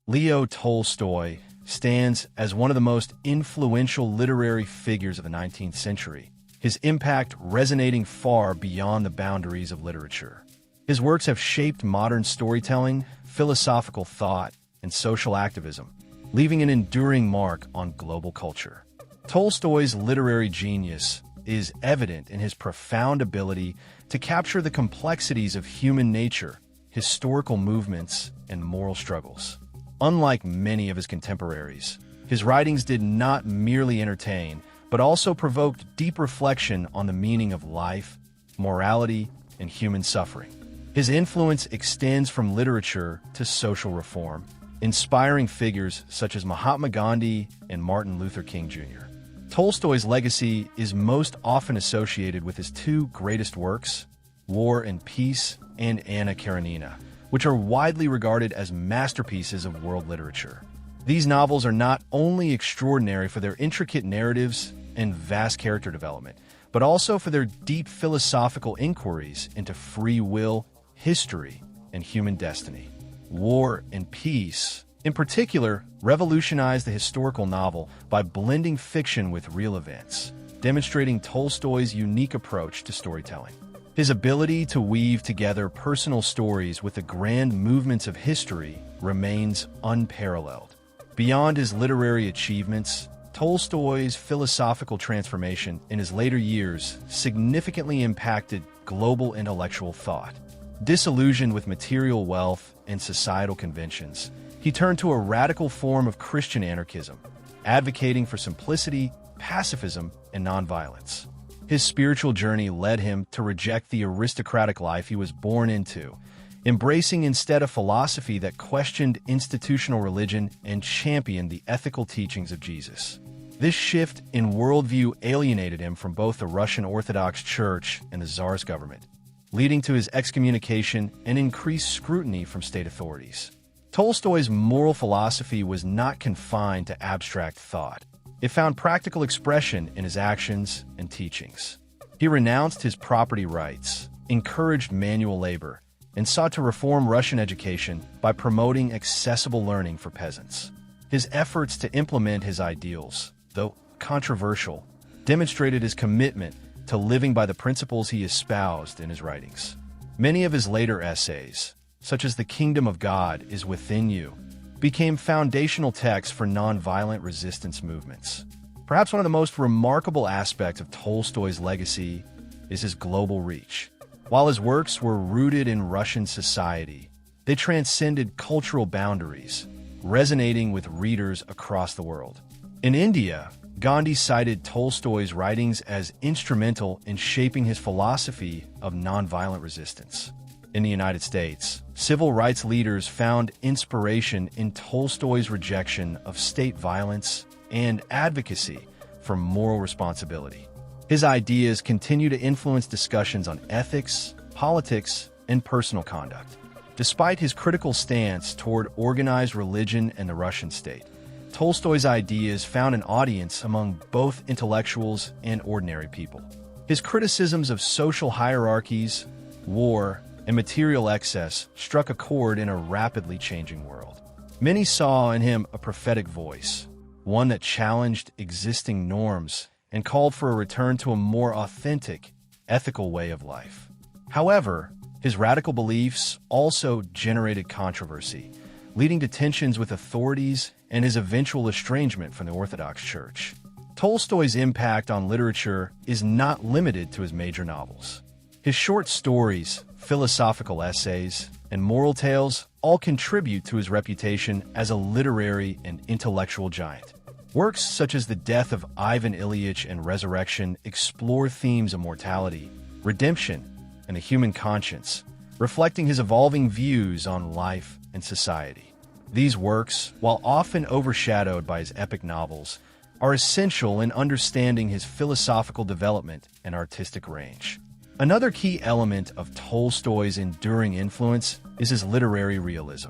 Leo Tolstoy stands as one of the most influential literary figures of the 19th century, his impact resonating far beyond the boundaries of literature. His works have shaped modern storytelling, philosophical thought, and social activism, leaving an enduring mark on global culture. Tolstoy's literary genius is evident in his profound ability to capture the complexities of human nature, historical movements, and moral struggles. Unlike many of his contemporaries, his writings did not merely entertain, but also provoked deep reflection on the meaning of life, morality, and human suffering. His influence extends from literature to social reform, inspiring figures such as Mahatma Gandhi and Martin Luther King Jr. Tolstoy's legacy is most often associated with his two greatest works, War and Peace and Anna Karenina, which are widely regarded as masterpieces of world literature. These novels are not only extraordinary for their intricate narratives and vast character development, but also for their deep philosophical inquiries into free will, history, and human destiny. War and Peace, in particular, revolutionized the historical novel by blending fiction with real events, demonstrating Tolstoy's unique approach to storytelling. His ability to weave together personal stories with the grand movements of history remains unparalleled. Beyond his literary achievements, Tolstoy's philosophical transformation in his later years significantly impacted global intellectual thought. Disillusioned with material wealth and societal conventions, he turned to a radical form of Christian anarchism, advocating for simplicity, pacifism, and nonviolence. His spiritual journey led him to reject the aristocratic life he was born into, embracing instead a philosophy that questioned institutional religion and championed the ethical teachings of Jesus. This shift in worldview alienated him from both the Russian Orthodox Church and the Tsarist government, leading to his excommunication and increased scrutiny from state authorities. Tolstoy's moral philosophy was not confined to abstract thought. It found practical expression in his actions and teachings. He renounced his property rights, encouraged manual labor, and sought to reform Russian education by promoting accessible learning for peasants. His efforts to implement his ideals, though controversial, demonstrated his commitment to living by the principles he espoused in his writings. Many of his later essays, such as The Kingdom of God is Within You, became foundational texts for nonviolent resistance movements. Perhaps one of the most remarkable aspects of Tolstoy's legacy is his global reach. While his works were rooted in Russian society, they transcended cultural boundaries, resonating with readers across the world. In India, Gandhi cited Tolstoy's writings as instrumental in shaping his philosophy of nonviolent resistance. In the United States, civil rights leaders found inspiration in Tolstoy's rejection of state violence and advocacy for moral responsibility. His ideas continue to influence discussions on ethics, politics, and personal conduct. Despite his critical stance toward organized religion and the Russian state, Tolstoy's ideas found an audience among both intellectuals and ordinary people. His criticisms of social hierarchies, war, and material excess struck a chord in a rapidly changing world. Many saw in him a prophetic voice, one that challenged existing norms and called for a return to a more authentic, ethical way of life. However, his radical beliefs also generated controversy, leading to tensions with authorities and his eventual estrangement from the Orthodox Church. Tolstoy's impact on literature is not limited to his major novels. His short stories, philosophical essays, and moral tales all contribute to his reputation as a literary and intellectual giant. Works such as The Death of Ivan Ilyich and Resurrection explore themes of mortality, redemption, and the human conscience, reflecting his evolving views on life and society. These works, while often overshadowed by his epic novels, are essential in understanding his philosophical development and artistic range. Another key element of Tolstoy's enduring influence is his literary realism.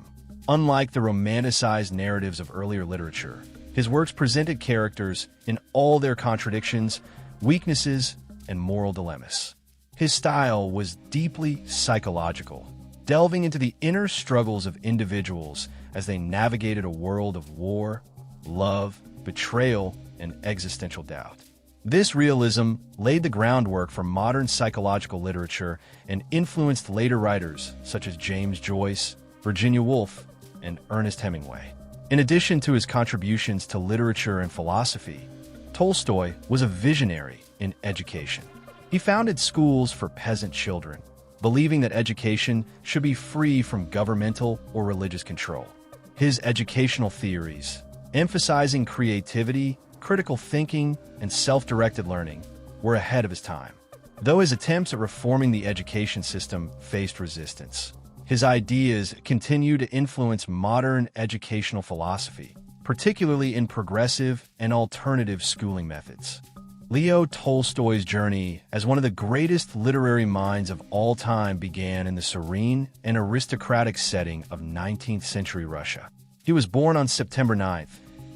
Unlike the romanticized narratives of earlier literature, his works presented characters in all their contradictions, weaknesses, and moral dilemmas. His style was deeply psychological, delving into the inner struggles of individuals as they navigated a world of war, love, betrayal, and existential doubt. This realism laid the groundwork for modern psychological literature and influenced later writers such as James Joyce, Virginia Woolf, and Ernest Hemingway. In addition to his contributions to literature and philosophy, Tolstoy was a visionary in education. He founded schools for peasant children, believing that education should be free from governmental or religious control. His educational theories, emphasizing creativity, critical thinking, and self-directed learning, were ahead of his time. Though his attempts at reforming the education system faced resistance, his ideas continue to influence modern educational philosophy, particularly in progressive and alternative schooling methods. Leo Tolstoy's journey as one of the greatest literary minds of all time began in the serene and aristocratic setting of 19th century Russia. He was born on September 9,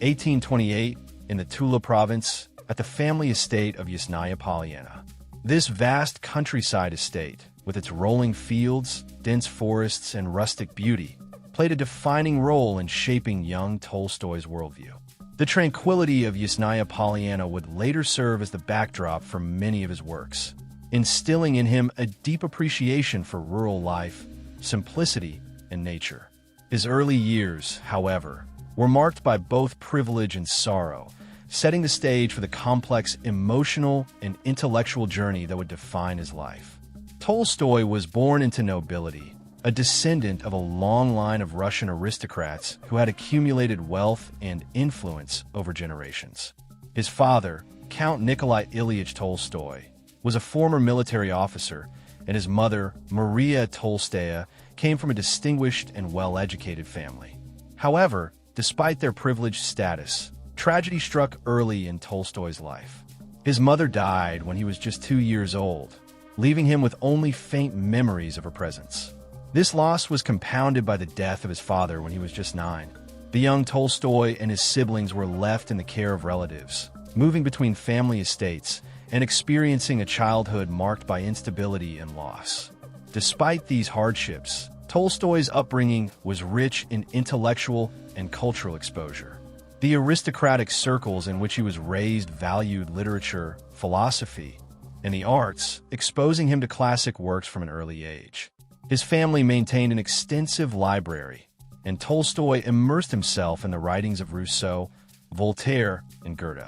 1828, in the Tula province at the family estate of Yasnaya Polyana. This vast countryside estate, with its rolling fields, dense forests, and rustic beauty, played a defining role in shaping young Tolstoy's worldview. The tranquility of Yasnaya Polyana would later serve as the backdrop for many of his works, instilling in him a deep appreciation for rural life, simplicity, and nature. His early years, however, were marked by both privilege and sorrow, setting the stage for the complex emotional and intellectual journey that would define his life. Tolstoy was born into nobility, a descendant of a long line of Russian aristocrats who had accumulated wealth and influence over generations. His father, Count Nikolai Ilyich Tolstoy, was a former military officer, and his mother, Maria Tolstaya, came from a distinguished and well-educated family. However, despite their privileged status, tragedy struck early in Tolstoy's life. His mother died when he was just 2 years old, leaving him with only faint memories of her presence. This loss was compounded by the death of his father when he was just 9. The young Tolstoy and his siblings were left in the care of relatives, moving between family estates and experiencing a childhood marked by instability and loss. Despite these hardships, Tolstoy's upbringing was rich in intellectual and cultural exposure. The aristocratic circles in which he was raised valued literature, philosophy, and the arts, exposing him to classic works from an early age. His family maintained an extensive library, and Tolstoy immersed himself in the writings of Rousseau, Voltaire, and Goethe.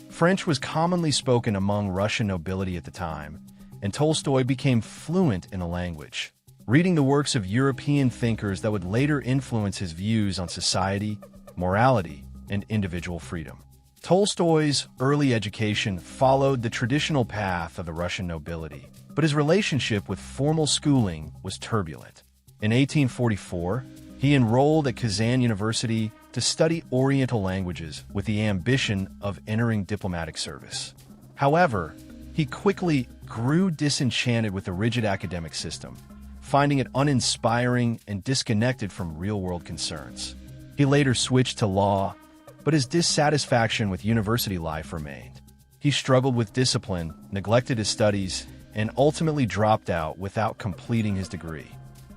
French was commonly spoken among Russian nobility at the time, and Tolstoy became fluent in the language, reading the works of European thinkers that would later influence his views on society, morality, and individual freedom. Tolstoy's early education followed the traditional path of the Russian nobility, but his relationship with formal schooling was turbulent. In 1844, he enrolled at Kazan University to study Oriental languages with the ambition of entering diplomatic service. However, he quickly grew disenchanted with the rigid academic system, finding it uninspiring and disconnected from real-world concerns. He later switched to law, but his dissatisfaction with university life remained. He struggled with discipline, neglected his studies, and ultimately dropped out without completing his degree.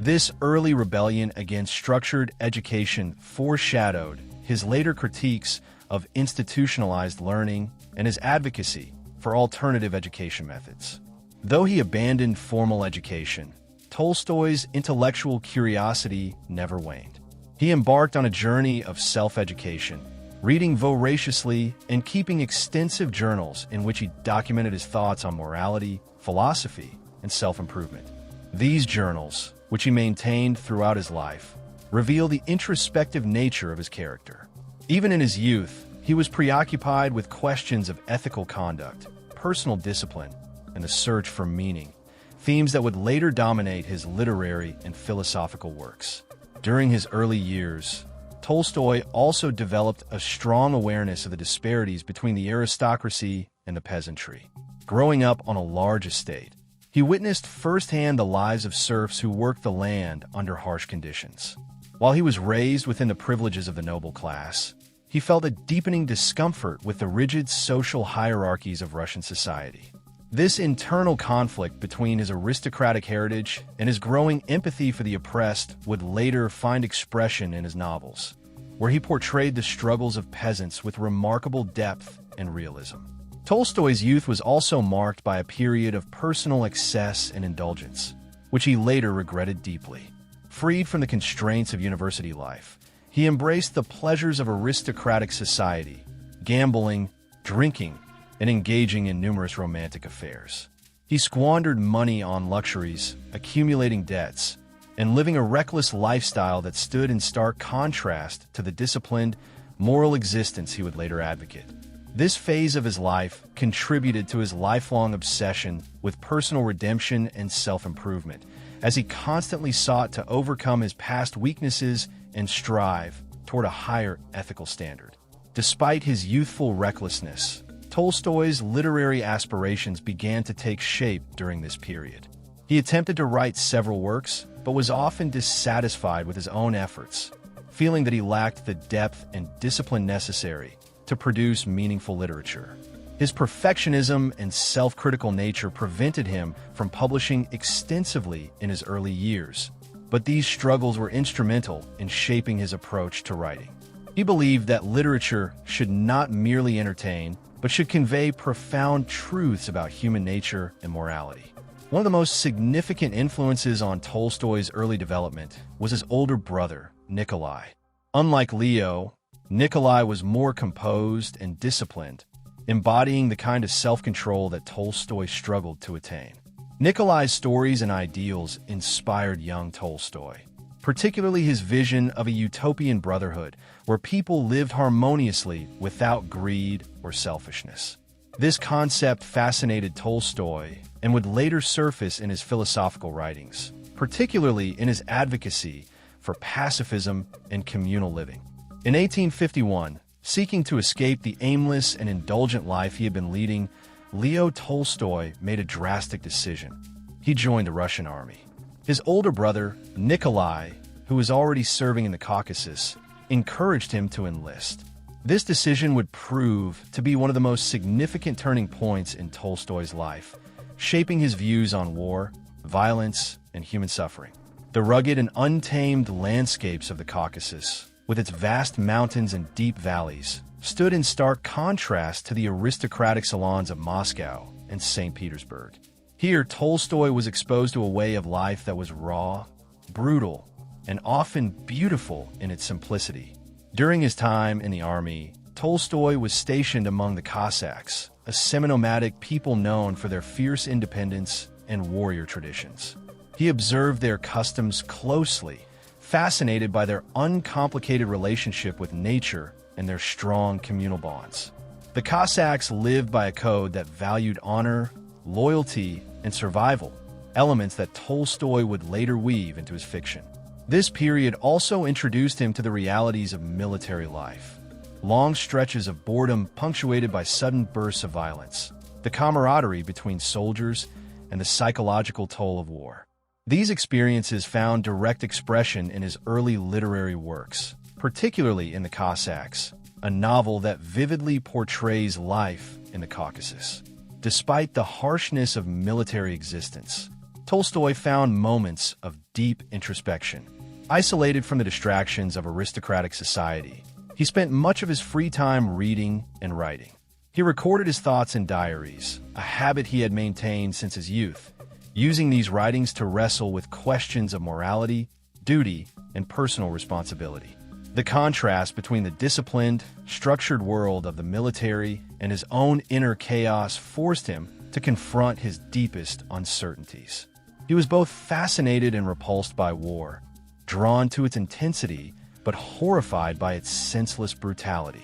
This early rebellion against structured education foreshadowed his later critiques of institutionalized learning and his advocacy for alternative education methods. Though he abandoned formal education, Tolstoy's intellectual curiosity never waned. He embarked on a journey of self-education, reading voraciously and keeping extensive journals in which he documented his thoughts on morality, philosophy, and self-improvement. These journals, which he maintained throughout his life, reveal the introspective nature of his character. Even in his youth, he was preoccupied with questions of ethical conduct, personal discipline, and the search for meaning, themes that would later dominate his literary and philosophical works. During his early years, Tolstoy also developed a strong awareness of the disparities between the aristocracy and the peasantry. Growing up on a large estate, he witnessed firsthand the lives of serfs who worked the land under harsh conditions. While he was raised within the privileges of the noble class, he felt a deepening discomfort with the rigid social hierarchies of Russian society. This internal conflict between his aristocratic heritage and his growing empathy for the oppressed would later find expression in his novels, where he portrayed the struggles of peasants with remarkable depth and realism. Tolstoy's youth was also marked by a period of personal excess and indulgence, which he later regretted deeply. Freed from the constraints of university life, he embraced the pleasures of aristocratic society, gambling, drinking, and engaging in numerous romantic affairs. He squandered money on luxuries, accumulating debts, and living a reckless lifestyle that stood in stark contrast to the disciplined, moral existence he would later advocate. This phase of his life contributed to his lifelong obsession with personal redemption and self-improvement, as he constantly sought to overcome his past weaknesses and strive toward a higher ethical standard. Despite his youthful recklessness, Tolstoy's literary aspirations began to take shape during this period. He attempted to write several works, but was often dissatisfied with his own efforts, feeling that he lacked the depth and discipline necessary to produce meaningful literature. His perfectionism and self-critical nature prevented him from publishing extensively in his early years, but these struggles were instrumental in shaping his approach to writing. He believed that literature should not merely entertain, but should convey profound truths about human nature and morality. One of the most significant influences on Tolstoy's early development was his older brother, Nikolai. Unlike Leo, Nikolai was more composed and disciplined, embodying the kind of self-control that Tolstoy struggled to attain. Nikolai's stories and ideals inspired young Tolstoy, particularly his vision of a utopian brotherhood where people lived harmoniously without greed or selfishness. This concept fascinated Tolstoy and would later surface in his philosophical writings, particularly in his advocacy for pacifism and communal living. In 1851, seeking to escape the aimless and indulgent life he had been leading, Leo Tolstoy made a drastic decision. He joined the Russian army. His older brother, Nikolai, who was already serving in the Caucasus, encouraged him to enlist. This decision would prove to be one of the most significant turning points in Tolstoy's life, shaping his views on war, violence, and human suffering. The rugged and untamed landscapes of the Caucasus, with its vast mountains and deep valleys, stood in stark contrast to the aristocratic salons of Moscow and St. Petersburg. Here, Tolstoy was exposed to a way of life that was raw, brutal, and often beautiful in its simplicity. During his time in the army, Tolstoy was stationed among the Cossacks, a semi-nomadic people known for their fierce independence and warrior traditions. He observed their customs closely, fascinated by their uncomplicated relationship with nature and their strong communal bonds. The Cossacks lived by a code that valued honor, loyalty, and survival, elements that Tolstoy would later weave into his fiction. This period also introduced him to the realities of military life. Long stretches of boredom punctuated by sudden bursts of violence, the camaraderie between soldiers, and the psychological toll of war. These experiences found direct expression in his early literary works, particularly in The Cossacks, a novel that vividly portrays life in the Caucasus. Despite the harshness of military existence, Tolstoy found moments of deep introspection. Isolated from the distractions of aristocratic society, he spent much of his free time reading and writing. He recorded his thoughts in diaries, a habit he had maintained since his youth, using these writings to wrestle with questions of morality, duty, and personal responsibility. The contrast between the disciplined, structured world of the military and his own inner chaos forced him to confront his deepest uncertainties. He was both fascinated and repulsed by war, drawn to its intensity, but horrified by its senseless brutality.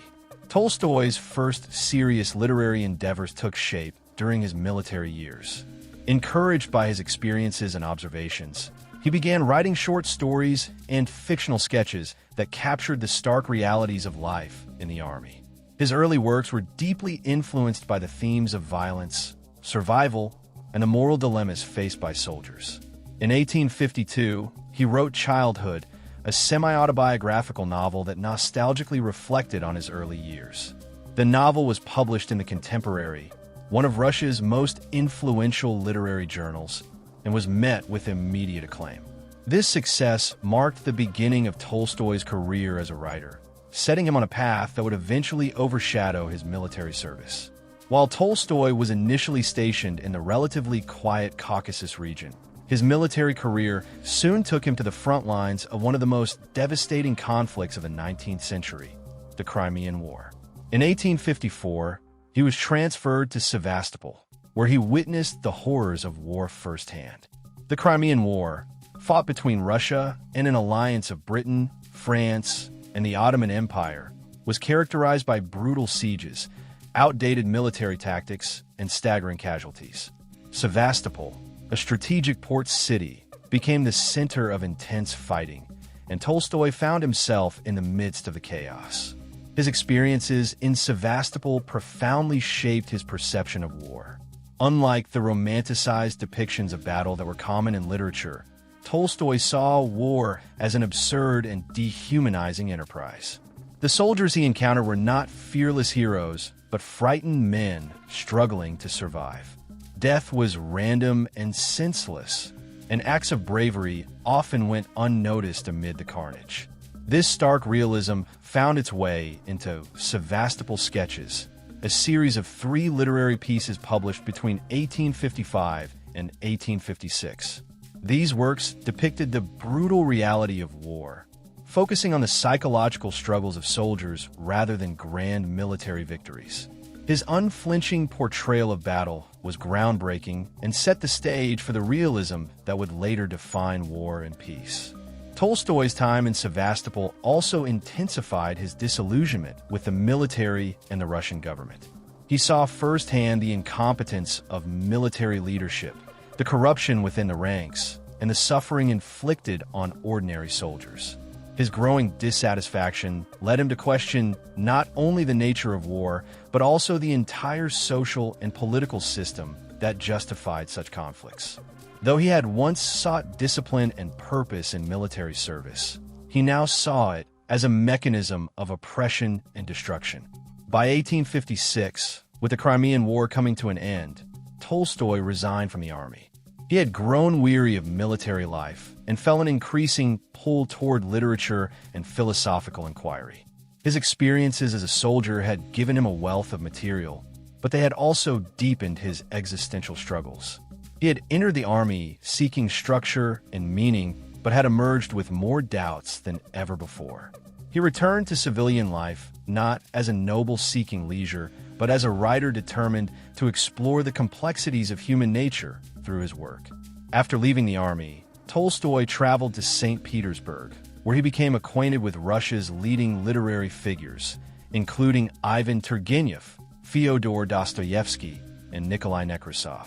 Tolstoy's first serious literary endeavors took shape during his military years. Encouraged by his experiences and observations, he began writing short stories and fictional sketches that captured the stark realities of life in the army. His early works were deeply influenced by the themes of violence, survival, and the moral dilemmas faced by soldiers. In 1852, he wrote Childhood, a semi-autobiographical novel that nostalgically reflected on his early years. The novel was published in the contemporary, one of Russia's most influential literary journals, and was met with immediate acclaim. This success marked the beginning of Tolstoy's career as a writer, setting him on a path that would eventually overshadow his military service. While Tolstoy was initially stationed in the relatively quiet Caucasus region, his military career soon took him to the front lines of one of the most devastating conflicts of the 19th century, the Crimean War. In 1854, he was transferred to Sevastopol, where he witnessed the horrors of war firsthand. The Crimean War, fought between Russia and an alliance of Britain, France, and the Ottoman Empire, was characterized by brutal sieges, outdated military tactics, and staggering casualties. Sevastopol, a strategic port city, became the center of intense fighting, and Tolstoy found himself in the midst of the chaos. His experiences in Sevastopol profoundly shaped his perception of war. Unlike the romanticized depictions of battle that were common in literature, Tolstoy saw war as an absurd and dehumanizing enterprise. The soldiers he encountered were not fearless heroes, but frightened men struggling to survive. Death was random and senseless, and acts of bravery often went unnoticed amid the carnage. This stark realism found its way into Sevastopol Sketches, a series of 3 literary pieces published between 1855 and 1856. These works depicted the brutal reality of war, focusing on the psychological struggles of soldiers rather than grand military victories. His unflinching portrayal of battle was groundbreaking and set the stage for the realism that would later define war and peace. Tolstoy's time in Sevastopol also intensified his disillusionment with the military and the Russian government. He saw firsthand the incompetence of military leadership, the corruption within the ranks, and the suffering inflicted on ordinary soldiers. His growing dissatisfaction led him to question not only the nature of war, but also the entire social and political system that justified such conflicts. Though he had once sought discipline and purpose in military service, he now saw it as a mechanism of oppression and destruction. By 1856, with the Crimean War coming to an end, Tolstoy resigned from the army. He had grown weary of military life and felt an increasing pull toward literature and philosophical inquiry. His experiences as a soldier had given him a wealth of material, but they had also deepened his existential struggles. He had entered the army seeking structure and meaning, but had emerged with more doubts than ever before. He returned to civilian life not as a noble seeking leisure, but as a writer determined to explore the complexities of human nature through his work. After leaving the army, Tolstoy traveled to St. Petersburg, where he became acquainted with Russia's leading literary figures, including Ivan Turgenev, Fyodor Dostoevsky, and Nikolai Nekrasov.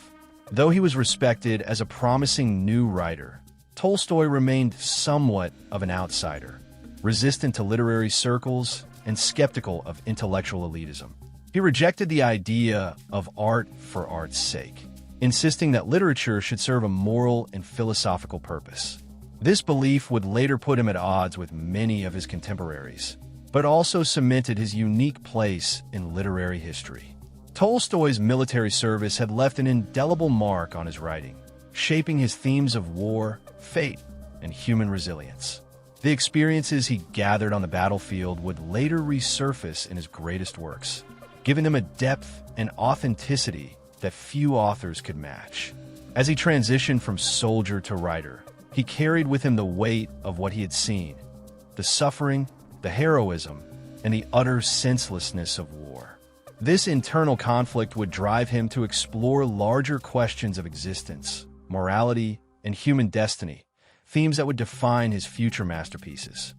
Though he was respected as a promising new writer, Tolstoy remained somewhat of an outsider, resistant to literary circles and skeptical of intellectual elitism. He rejected the idea of art for art's sake, insisting that literature should serve a moral and philosophical purpose. This belief would later put him at odds with many of his contemporaries, but also cemented his unique place in literary history. Tolstoy's military service had left an indelible mark on his writing, shaping his themes of war, fate, and human resilience. The experiences he gathered on the battlefield would later resurface in his greatest works, giving them a depth and authenticity that few authors could match. As he transitioned from soldier to writer, he carried with him the weight of what he had seen, the suffering, the heroism, and the utter senselessness of war. This internal conflict would drive him to explore larger questions of existence, morality, and human destiny, themes that would define his future masterpieces.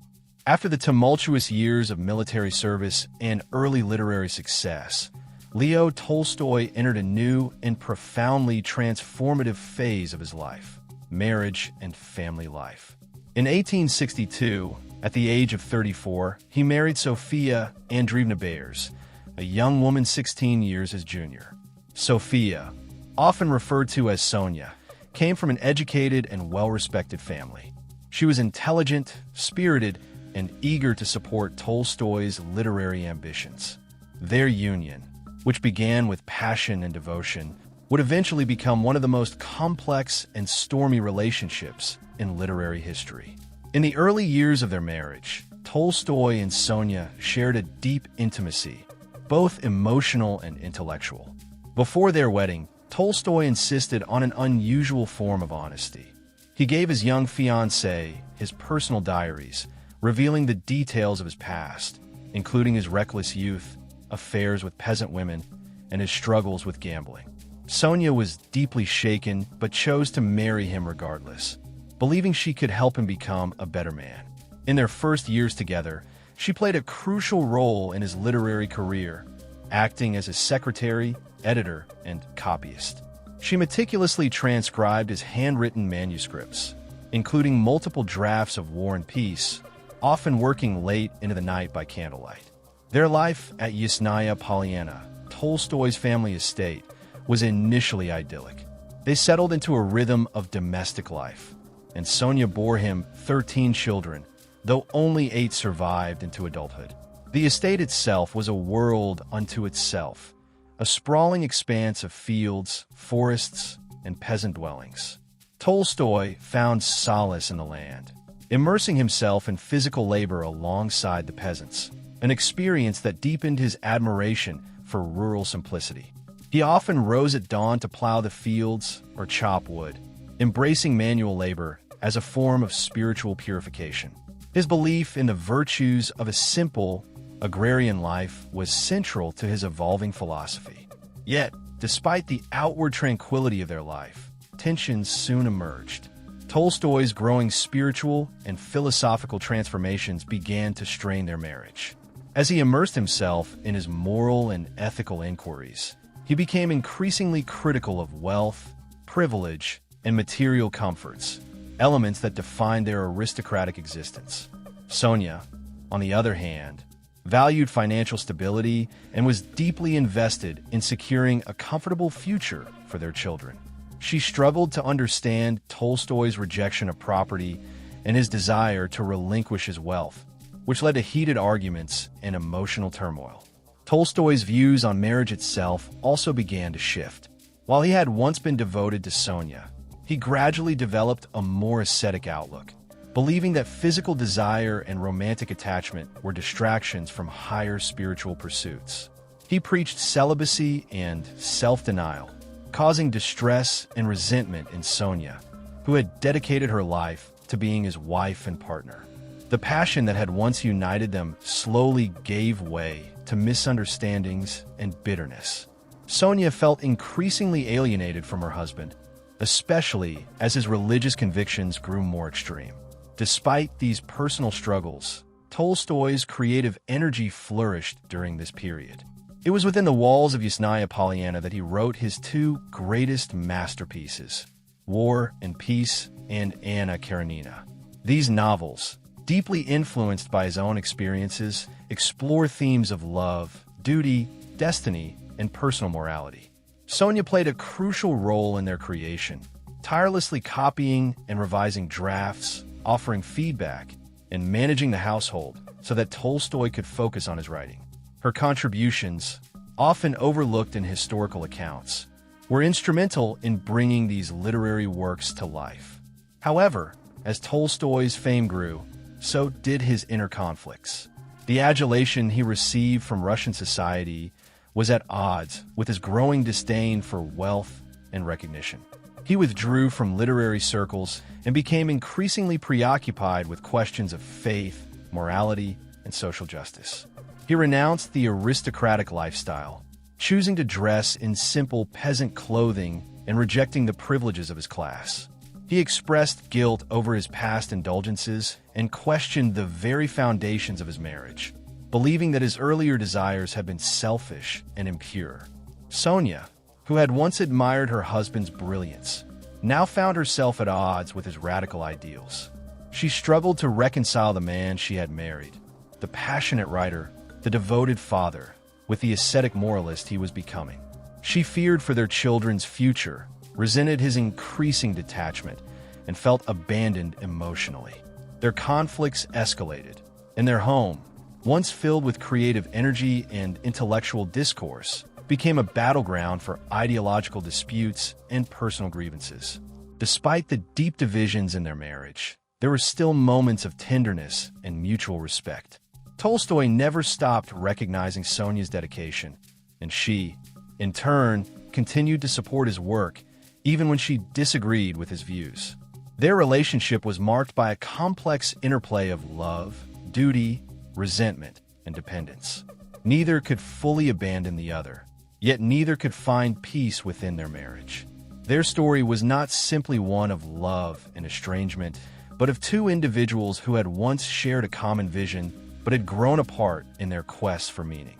After the tumultuous years of military service and early literary success, Leo Tolstoy entered a new and profoundly transformative phase of his life: marriage and family life. In 1862, at the age of 34, he married Sophia Andreevna Bayers, a young woman 16 years his junior. Sophia, often referred to as Sonia, came from an educated and well-respected family. She was intelligent, spirited, and eager to support Tolstoy's literary ambitions. Their union, which began with passion and devotion, would eventually become one of the most complex and stormy relationships in literary history. In the early years of their marriage, Tolstoy and Sonia shared a deep intimacy, both emotional and intellectual. Before their wedding, Tolstoy insisted on an unusual form of honesty. He gave his young fiancée his personal diaries, revealing the details of his past, including his reckless youth, affairs with peasant women, and his struggles with gambling. Sonia was deeply shaken but chose to marry him regardless, believing she could help him become a better man. In their first years together, she played a crucial role in his literary career, acting as his secretary, editor, and copyist. She meticulously transcribed his handwritten manuscripts, including multiple drafts of War and Peace, often working late into the night by candlelight. Their life at Yasnaya Polyana, Tolstoy's family estate, was initially idyllic. They settled into a rhythm of domestic life, and Sonia bore him 13 children, though only 8 survived into adulthood. The estate itself was a world unto itself, a sprawling expanse of fields, forests, and peasant dwellings. Tolstoy found solace in the land, immersing himself in physical labor alongside the peasants, an experience that deepened his admiration for rural simplicity. He often rose at dawn to plow the fields or chop wood, embracing manual labor as a form of spiritual purification. His belief in the virtues of a simple, agrarian life was central to his evolving philosophy. Yet, despite the outward tranquility of their life, tensions soon emerged. Tolstoy's growing spiritual and philosophical transformations began to strain their marriage. As he immersed himself in his moral and ethical inquiries, he became increasingly critical of wealth, privilege, and material comforts, elements that defined their aristocratic existence. Sonia, on the other hand, valued financial stability and was deeply invested in securing a comfortable future for their children. She struggled to understand Tolstoy's rejection of property and his desire to relinquish his wealth, which led to heated arguments and emotional turmoil. Tolstoy's views on marriage itself also began to shift. While he had once been devoted to Sonia, he gradually developed a more ascetic outlook, believing that physical desire and romantic attachment were distractions from higher spiritual pursuits. He preached celibacy and self-denial, causing distress and resentment in Sonia, who had dedicated her life to being his wife and partner. The passion that had once united them slowly gave way to misunderstandings and bitterness. Sonia felt increasingly alienated from her husband, especially as his religious convictions grew more extreme. Despite these personal struggles, Tolstoy's creative energy flourished during this period. It was within the walls of Yasnaya Polyana that he wrote his 2 greatest masterpieces, War and Peace and Anna Karenina. These novels, deeply influenced by his own experiences, explore themes of love, duty, destiny, and personal morality. Sonia played a crucial role in their creation, tirelessly copying and revising drafts, offering feedback, and managing the household so that Tolstoy could focus on his writing. Her contributions, often overlooked in historical accounts, were instrumental in bringing these literary works to life. However, as Tolstoy's fame grew, so did his inner conflicts. The adulation he received from Russian society was at odds with his growing disdain for wealth and recognition. He withdrew from literary circles and became increasingly preoccupied with questions of faith, morality, and social justice. He renounced the aristocratic lifestyle, choosing to dress in simple peasant clothing and rejecting the privileges of his class. He expressed guilt over his past indulgences and questioned the very foundations of his marriage, believing that his earlier desires had been selfish and impure. Sonia, who had once admired her husband's brilliance, now found herself at odds with his radical ideals. She struggled to reconcile the man she had married, the passionate writer, the devoted father, with the ascetic moralist he was becoming. She feared for their children's future, resented his increasing detachment, and felt abandoned emotionally. Their conflicts escalated, and their home, once filled with creative energy and intellectual discourse, became a battleground for ideological disputes and personal grievances. Despite the deep divisions in their marriage, there were still moments of tenderness and mutual respect. Tolstoy never stopped recognizing Sonia's dedication, and she, in turn, continued to support his work even when she disagreed with his views. Their relationship was marked by a complex interplay of love, duty, resentment, and dependence. Neither could fully abandon the other, yet neither could find peace within their marriage. Their story was not simply one of love and estrangement, but of two individuals who had once shared a common vision but had grown apart in their quest for meaning.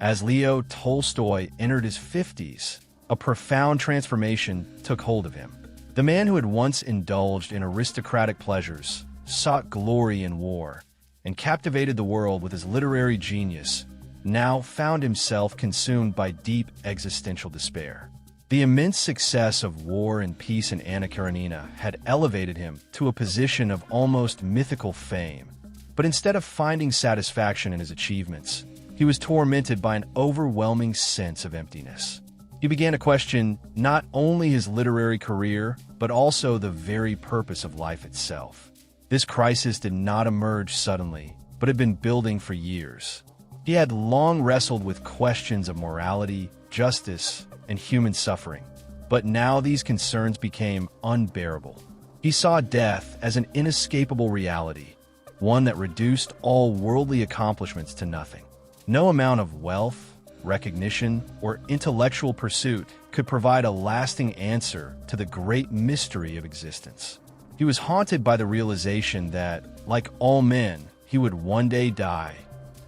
As Leo Tolstoy entered his 50s, a profound transformation took hold of him. The man who had once indulged in aristocratic pleasures, sought glory in war, and captivated the world with his literary genius, now found himself consumed by deep existential despair. The immense success of War and Peace in Anna Karenina had elevated him to a position of almost mythical fame. But instead of finding satisfaction in his achievements, he was tormented by an overwhelming sense of emptiness. He began to question not only his literary career, but also the very purpose of life itself. This crisis did not emerge suddenly, but had been building for years. He had long wrestled with questions of morality, justice, and human suffering, but now these concerns became unbearable. He saw death as an inescapable reality, one that reduced all worldly accomplishments to nothing. No amount of wealth, recognition, or intellectual pursuit could provide a lasting answer to the great mystery of existence. He was haunted by the realization that, like all men, he would one day die,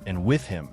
and with him,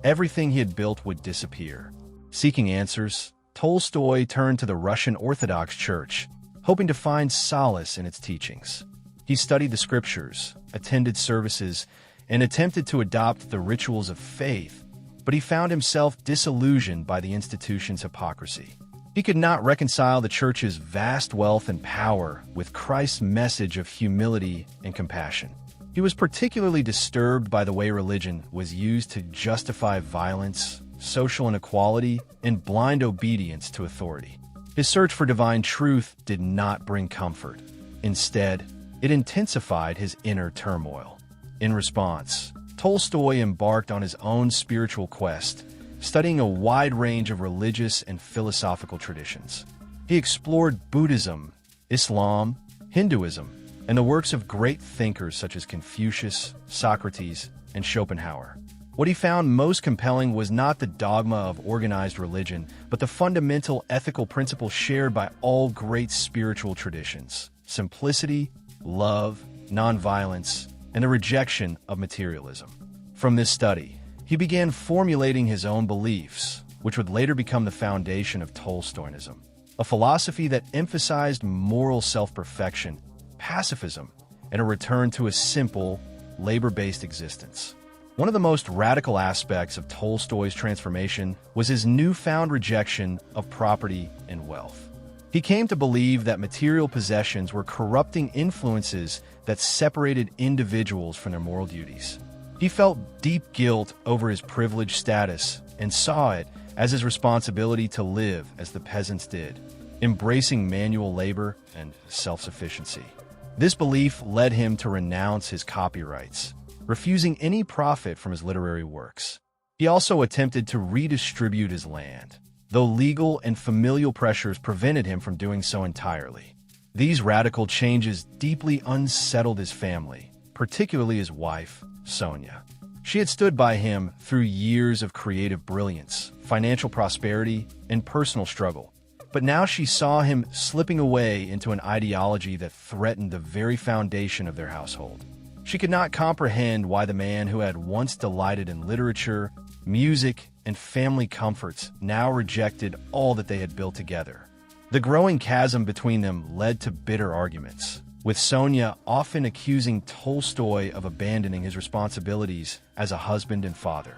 everything he had built would disappear. Seeking answers, Tolstoy turned to the Russian Orthodox Church, hoping to find solace in its teachings. He studied the scriptures, attended services, and attempted to adopt the rituals of faith, but he found himself disillusioned by the institution's hypocrisy. He could not reconcile the church's vast wealth and power with Christ's message of humility and compassion. He was particularly disturbed by the way religion was used to justify violence, social inequality, and blind obedience to authority. His search for divine truth did not bring comfort. Instead, it intensified his inner turmoil. In response, Tolstoy embarked on his own spiritual quest, studying a wide range of religious and philosophical traditions. He explored Buddhism, Islam, Hinduism, and the works of great thinkers such as Confucius, Socrates, and Schopenhauer. What he found most compelling was not the dogma of organized religion, but the fundamental ethical principles shared by all great spiritual traditions: simplicity, love, nonviolence, and the rejection of materialism. From this study, he began formulating his own beliefs, which would later become the foundation of Tolstoyanism, a philosophy that emphasized moral self-perfection, pacifism, and a return to a simple, labor-based existence. One of the most radical aspects of Tolstoy's transformation was his newfound rejection of property and wealth. He came to believe that material possessions were corrupting influences that separated individuals from their moral duties. He felt deep guilt over his privileged status and saw it as his responsibility to live as the peasants did, embracing manual labor and self-sufficiency. This belief led him to renounce his copyrights, refusing any profit from his literary works. He also attempted to redistribute his land, though legal and familial pressures prevented him from doing so entirely. These radical changes deeply unsettled his family, particularly his wife, Sonia. She had stood by him through years of creative brilliance, financial prosperity, and personal struggle. But now she saw him slipping away into an ideology that threatened the very foundation of their household. She could not comprehend why the man who had once delighted in literature, music, and family comforts now rejected all that they had built together. The growing chasm between them led to bitter arguments, with Sonia often accusing Tolstoy of abandoning his responsibilities as a husband and father.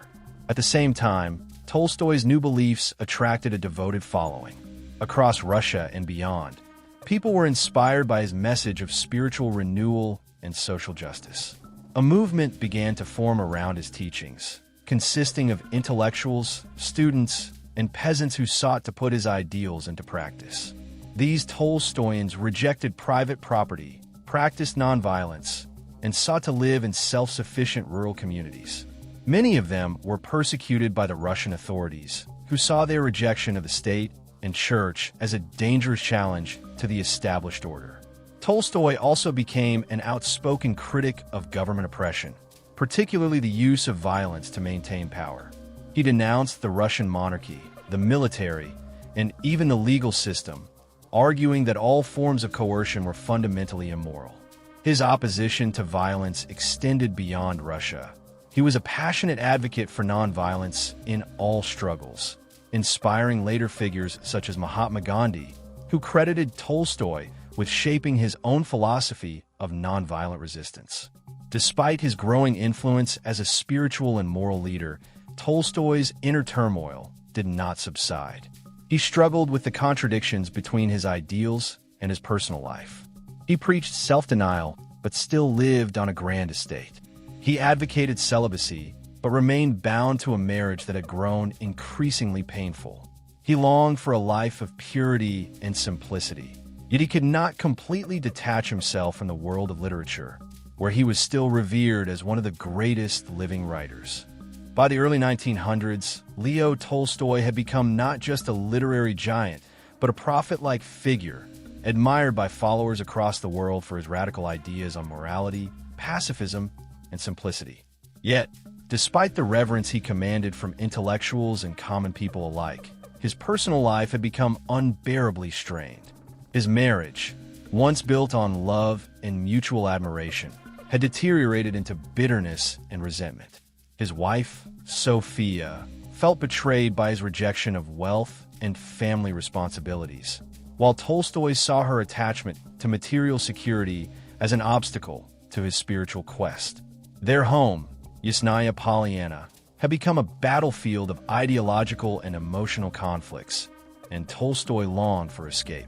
At the same time, Tolstoy's new beliefs attracted a devoted following. Across Russia and beyond, people were inspired by his message of spiritual renewal and social justice. A movement began to form around his teachings, consisting of intellectuals, students, and peasants who sought to put his ideals into practice. These Tolstoyans rejected private property, practiced nonviolence, and sought to live in self-sufficient rural communities. Many of them were persecuted by the Russian authorities, who saw their rejection of the state and church as a dangerous challenge to the established order. Tolstoy also became an outspoken critic of government oppression, particularly the use of violence to maintain power. He denounced the Russian monarchy, the military, and even the legal system, arguing that all forms of coercion were fundamentally immoral. His opposition to violence extended beyond Russia. He was a passionate advocate for nonviolence in all struggles, inspiring later figures such as Mahatma Gandhi, who credited Tolstoy with shaping his own philosophy of nonviolent resistance. Despite his growing influence as a spiritual and moral leader, Tolstoy's inner turmoil did not subside. He struggled with the contradictions between his ideals and his personal life. He preached self-denial, but still lived on a grand estate. He advocated celibacy, but remained bound to a marriage that had grown increasingly painful. He longed for a life of purity and simplicity, yet he could not completely detach himself from the world of literature, where he was still revered as one of the greatest living writers. By the early 1900s, Leo Tolstoy had become not just a literary giant, but a prophet-like figure, admired by followers across the world for his radical ideas on morality, pacifism, and simplicity. Yet, despite the reverence he commanded from intellectuals and common people alike, his personal life had become unbearably strained. His marriage, once built on love and mutual admiration, had deteriorated into bitterness and resentment. His wife, Sophia, felt betrayed by his rejection of wealth and family responsibilities, while Tolstoy saw her attachment to material security as an obstacle to his spiritual quest. Their home, Yasnaya Polyana, had become a battlefield of ideological and emotional conflicts, and Tolstoy longed for escape.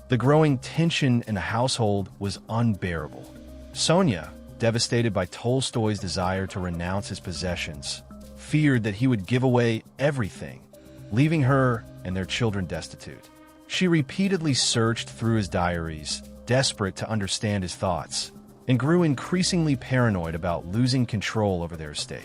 The growing tension in the household was unbearable. Sonia, devastated by Tolstoy's desire to renounce his possessions, feared that he would give away everything, leaving her and their children destitute. She repeatedly searched through his diaries, desperate to understand his thoughts, and grew increasingly paranoid about losing control over their estate.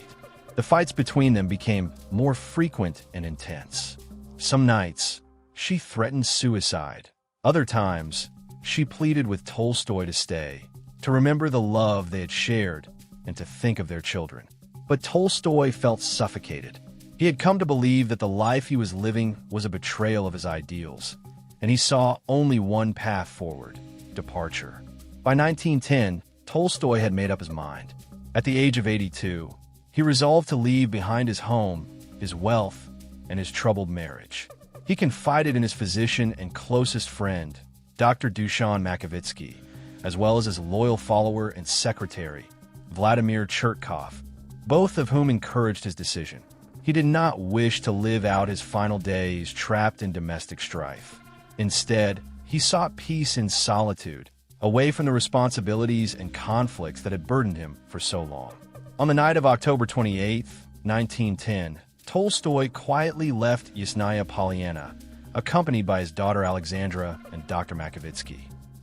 The fights between them became more frequent and intense. Some nights, she threatened suicide. Other times, she pleaded with Tolstoy to stay, to remember the love they had shared, and to think of their children. But Tolstoy felt suffocated. He had come to believe that the life he was living was a betrayal of his ideals, and he saw only one path forward: departure. By 1910, Tolstoy had made up his mind. At the age of 82, he resolved to leave behind his home, his wealth, and his troubled marriage. He confided in his physician and closest friend, Dr. Dusan Makovitsky, as well as his loyal follower and secretary, Vladimir Chertkov, both of whom encouraged his decision. He did not wish to live out his final days trapped in domestic strife. Instead, he sought peace in solitude, away from the responsibilities and conflicts that had burdened him for so long. On the night of October 28, 1910, Tolstoy quietly left Yasnaya Polyana, accompanied by his daughter Alexandra and Dr. Makovitsky.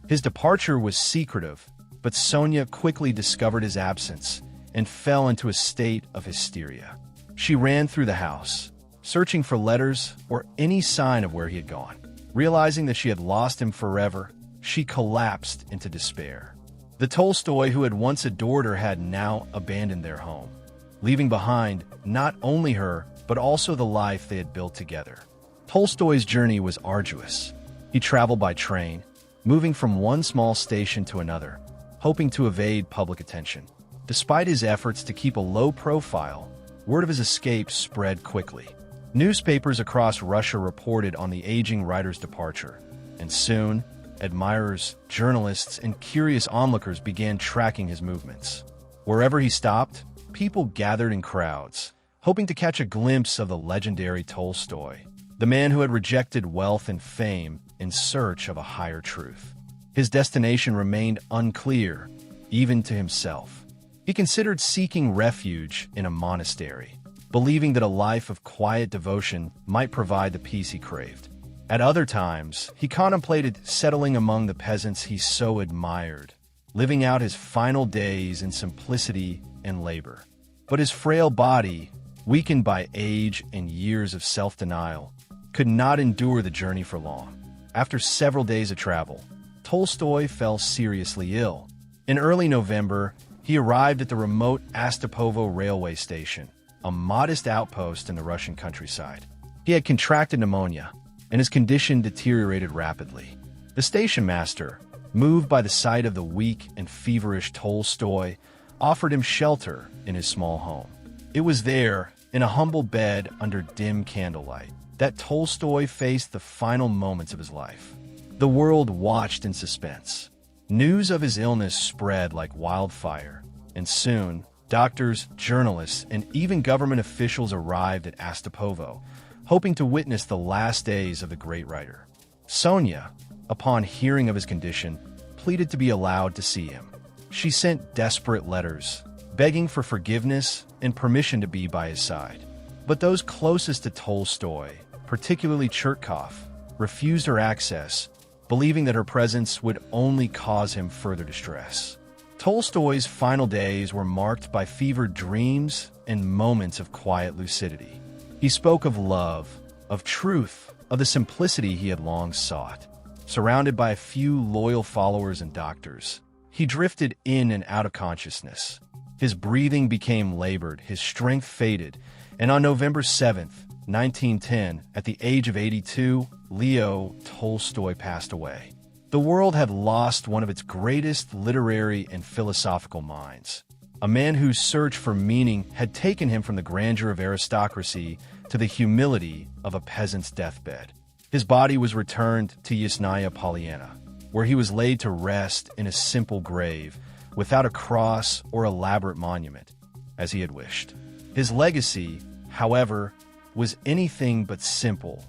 His departure was secretive, but Sonia quickly discovered his absence and fell into a state of hysteria. She ran through the house, searching for letters or any sign of where he had gone. Realizing that she had lost him forever, she collapsed into despair. The Tolstoy who had once adored her had now abandoned their home, leaving behind not only her, but also the life they had built together. Tolstoy's journey was arduous. He traveled by train, moving from one small station to another, hoping to evade public attention. Despite his efforts to keep a low profile, word of his escape spread quickly. Newspapers across Russia reported on the aging writer's departure, and soon, admirers, journalists, and curious onlookers began tracking his movements. Wherever he stopped, people gathered in crowds, hoping to catch a glimpse of the legendary Tolstoy, the man who had rejected wealth and fame in search of a higher truth. His destination remained unclear, even to himself. He considered seeking refuge in a monastery, believing that a life of quiet devotion might provide the peace he craved. At other times, he contemplated settling among the peasants he so admired, living out his final days in simplicity and labor. But his frail body, weakened by age and years of self-denial, could not endure the journey for long. After several days of travel, Tolstoy fell seriously ill. In early November, he arrived at the remote Astapovo railway station, a modest outpost in the Russian countryside. He had contracted pneumonia, and his condition deteriorated rapidly. The station master, moved by the sight of the weak and feverish Tolstoy, offered him shelter in his small home. It was there, in a humble bed under dim candlelight, that Tolstoy faced the final moments of his life. The world watched in suspense. News of his illness spread like wildfire, and soon, doctors, journalists, and even government officials arrived at Astapovo, hoping to witness the last days of the great writer. Sonia, upon hearing of his condition, pleaded to be allowed to see him. She sent desperate letters, begging for forgiveness and permission to be by his side. But those closest to Tolstoy, particularly Chertkov, refused her access, believing that her presence would only cause him further distress. Tolstoy's final days were marked by fevered dreams and moments of quiet lucidity. He spoke of love, of truth, of the simplicity he had long sought. Surrounded by a few loyal followers and doctors, he drifted in and out of consciousness. His breathing became labored, his strength faded, and on November 7th, 1910, at the age of 82, Leo Tolstoy passed away. The world had lost one of its greatest literary and philosophical minds, a man whose search for meaning had taken him from the grandeur of aristocracy to the humility of a peasant's deathbed. His body was returned to Yasnaya Polyana, where he was laid to rest in a simple grave, without a cross or elaborate monument, as he had wished. His legacy, however, was anything but simple.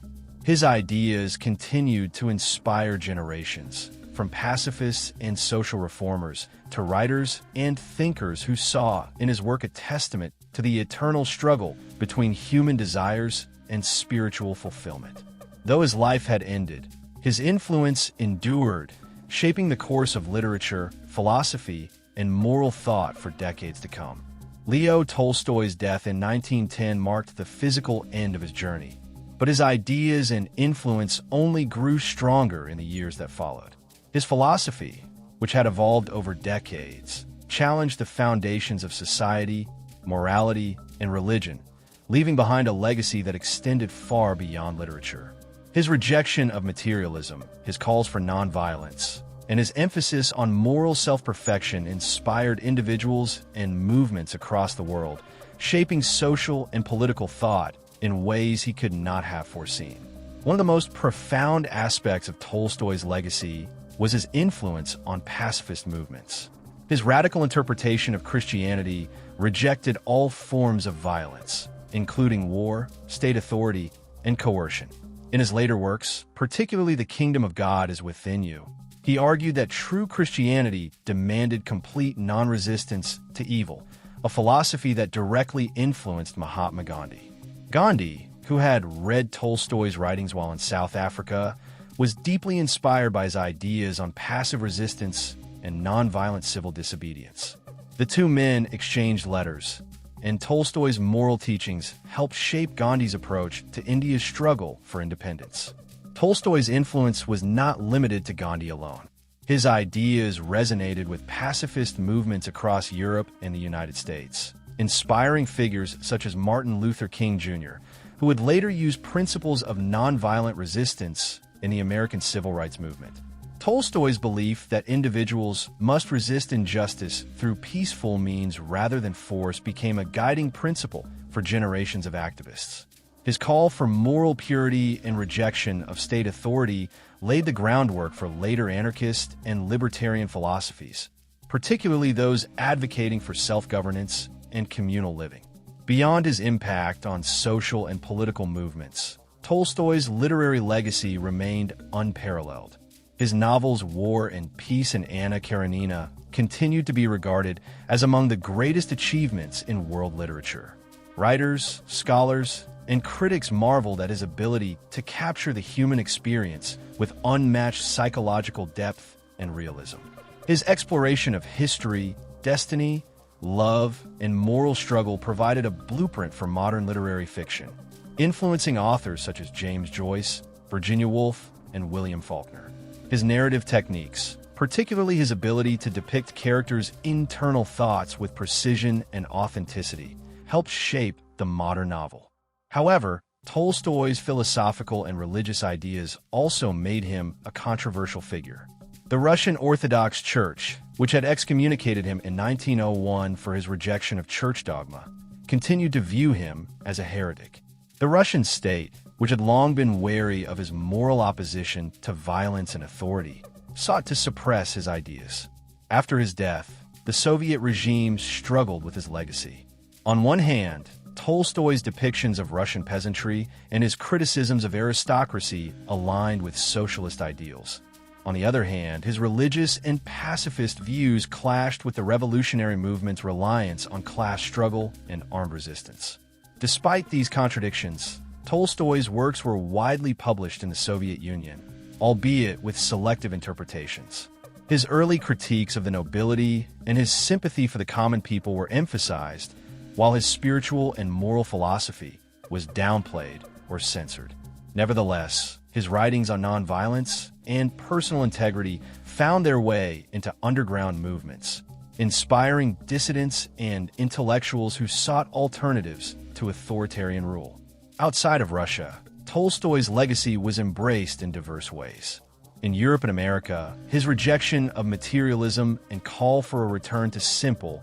His ideas continued to inspire generations, from pacifists and social reformers to writers and thinkers who saw in his work a testament to the eternal struggle between human desires and spiritual fulfillment. Though his life had ended, his influence endured, shaping the course of literature, philosophy, and moral thought for decades to come. Leo Tolstoy's death in 1910 marked the physical end of his journey, but his ideas and influence only grew stronger in the years that followed. His philosophy, which had evolved over decades, challenged the foundations of society, morality, and religion, leaving behind a legacy that extended far beyond literature. His rejection of materialism, his calls for nonviolence, and his emphasis on moral self-perfection inspired individuals and movements across the world, shaping social and political thought in ways he could not have foreseen. One of the most profound aspects of Tolstoy's legacy was his influence on pacifist movements. His radical interpretation of Christianity rejected all forms of violence, including war, state authority, and coercion. In his later works, particularly The Kingdom of God is Within You, he argued that true Christianity demanded complete non-resistance to evil, a philosophy that directly influenced Mahatma Gandhi. Gandhi, who had read Tolstoy's writings while in South Africa, was deeply inspired by his ideas on passive resistance and nonviolent civil disobedience. The two men exchanged letters, and Tolstoy's moral teachings helped shape Gandhi's approach to India's struggle for independence. Tolstoy's influence was not limited to Gandhi alone. His ideas resonated with pacifist movements across Europe and the United States, inspiring figures such as Martin Luther King Jr., who would later use principles of nonviolent resistance in the American Civil Rights Movement. Tolstoy's belief that individuals must resist injustice through peaceful means rather than force became a guiding principle for generations of activists. His call for moral purity and rejection of state authority laid the groundwork for later anarchist and libertarian philosophies, particularly those advocating for self-governance and communal living. Beyond his impact on social and political movements, Tolstoy's literary legacy remained unparalleled. His novels War and Peace and Anna Karenina continued to be regarded as among the greatest achievements in world literature. Writers, scholars, and critics marveled at his ability to capture the human experience with unmatched psychological depth and realism. His exploration of history, destiny, love, and moral struggle provided a blueprint for modern literary fiction, influencing authors such as James Joyce, Virginia Woolf, and William Faulkner. His narrative techniques, particularly his ability to depict characters' internal thoughts with precision and authenticity, helped shape the modern novel. However, Tolstoy's philosophical and religious ideas also made him a controversial figure. The Russian Orthodox Church, which had excommunicated him in 1901 for his rejection of church dogma, continued to view him as a heretic. The Russian state, which had long been wary of his moral opposition to violence and authority, sought to suppress his ideas. After his death, the Soviet regime struggled with his legacy. On one hand, Tolstoy's depictions of Russian peasantry and his criticisms of aristocracy aligned with socialist ideals. On the other hand, his religious and pacifist views clashed with the revolutionary movement's reliance on class struggle and armed resistance. Despite these contradictions, Tolstoy's works were widely published in the Soviet Union, albeit with selective interpretations. His early critiques of the nobility and his sympathy for the common people were emphasized, while his spiritual and moral philosophy was downplayed or censored. Nevertheless, his writings on nonviolence and personal integrity found their way into underground movements, inspiring dissidents and intellectuals who sought alternatives to authoritarian rule. Outside of Russia, Tolstoy's legacy was embraced in diverse ways. In Europe and America, his rejection of materialism and call for a return to simple,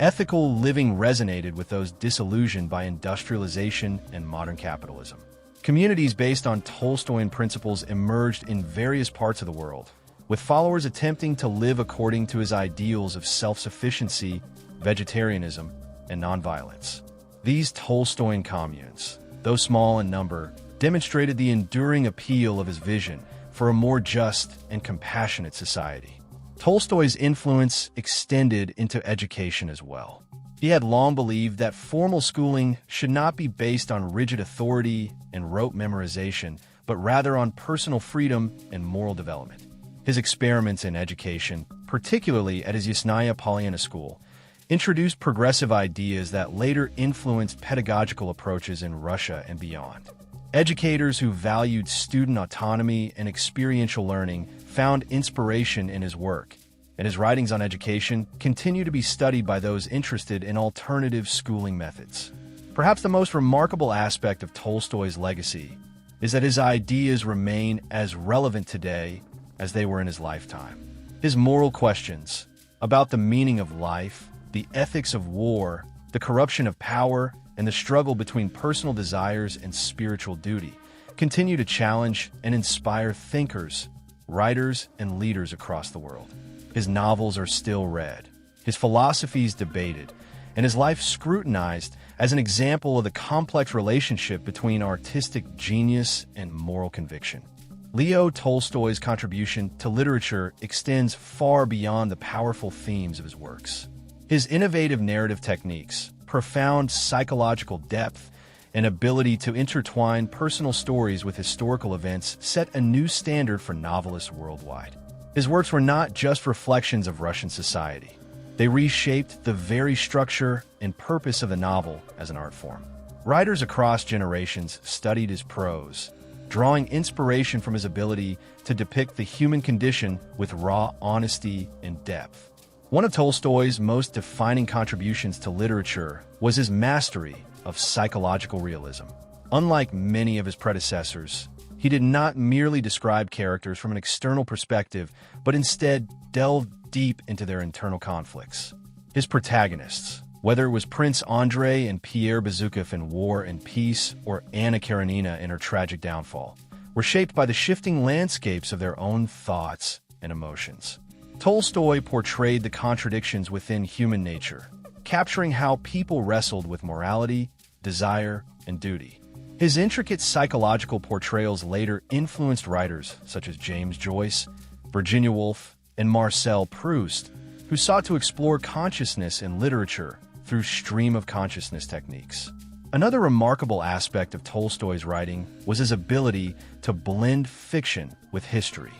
ethical living resonated with those disillusioned by industrialization and modern capitalism. Communities based on Tolstoyan principles emerged in various parts of the world, with followers attempting to live according to his ideals of self-sufficiency, vegetarianism, and nonviolence. These Tolstoyan communes, though small in number, demonstrated the enduring appeal of his vision for a more just and compassionate society. Tolstoy's influence extended into education as well. He had long believed that formal schooling should not be based on rigid authority and rote memorization, but rather on personal freedom and moral development. His experiments in education, particularly at his Yasnaya Polyana school, introduced progressive ideas that later influenced pedagogical approaches in Russia and beyond. Educators who valued student autonomy and experiential learning found inspiration in his work, and his writings on education continue to be studied by those interested in alternative schooling methods. Perhaps the most remarkable aspect of Tolstoy's legacy is that his ideas remain as relevant today as they were in his lifetime. His moral questions about the meaning of life, the ethics of war, the corruption of power, and the struggle between personal desires and spiritual duty continue to challenge and inspire thinkers, writers, and leaders across the world. His novels are still read, his philosophies debated, and his life scrutinized as an example of the complex relationship between artistic genius and moral conviction. Leo Tolstoy's contribution to literature extends far beyond the powerful themes of his works. His innovative narrative techniques, profound psychological depth, and ability to intertwine personal stories with historical events set a new standard for novelists worldwide. His works were not just reflections of Russian society. They reshaped the very structure and purpose of the novel as an art form. Writers across generations studied his prose, drawing inspiration from his ability to depict the human condition with raw honesty and depth. One of Tolstoy's most defining contributions to literature was his mastery of psychological realism. Unlike many of his predecessors, he did not merely describe characters from an external perspective, but instead delved deep into their internal conflicts. His protagonists, whether it was Prince Andrei and Pierre Bezukhov in War and Peace, or Anna Karenina in her tragic downfall, were shaped by the shifting landscapes of their own thoughts and emotions. Tolstoy portrayed the contradictions within human nature, capturing how people wrestled with morality, desire, and duty. His intricate psychological portrayals later influenced writers such as James Joyce, Virginia Woolf, and Marcel Proust, who sought to explore consciousness in literature through stream of consciousness techniques. Another remarkable aspect of Tolstoy's writing was his ability to blend fiction with history.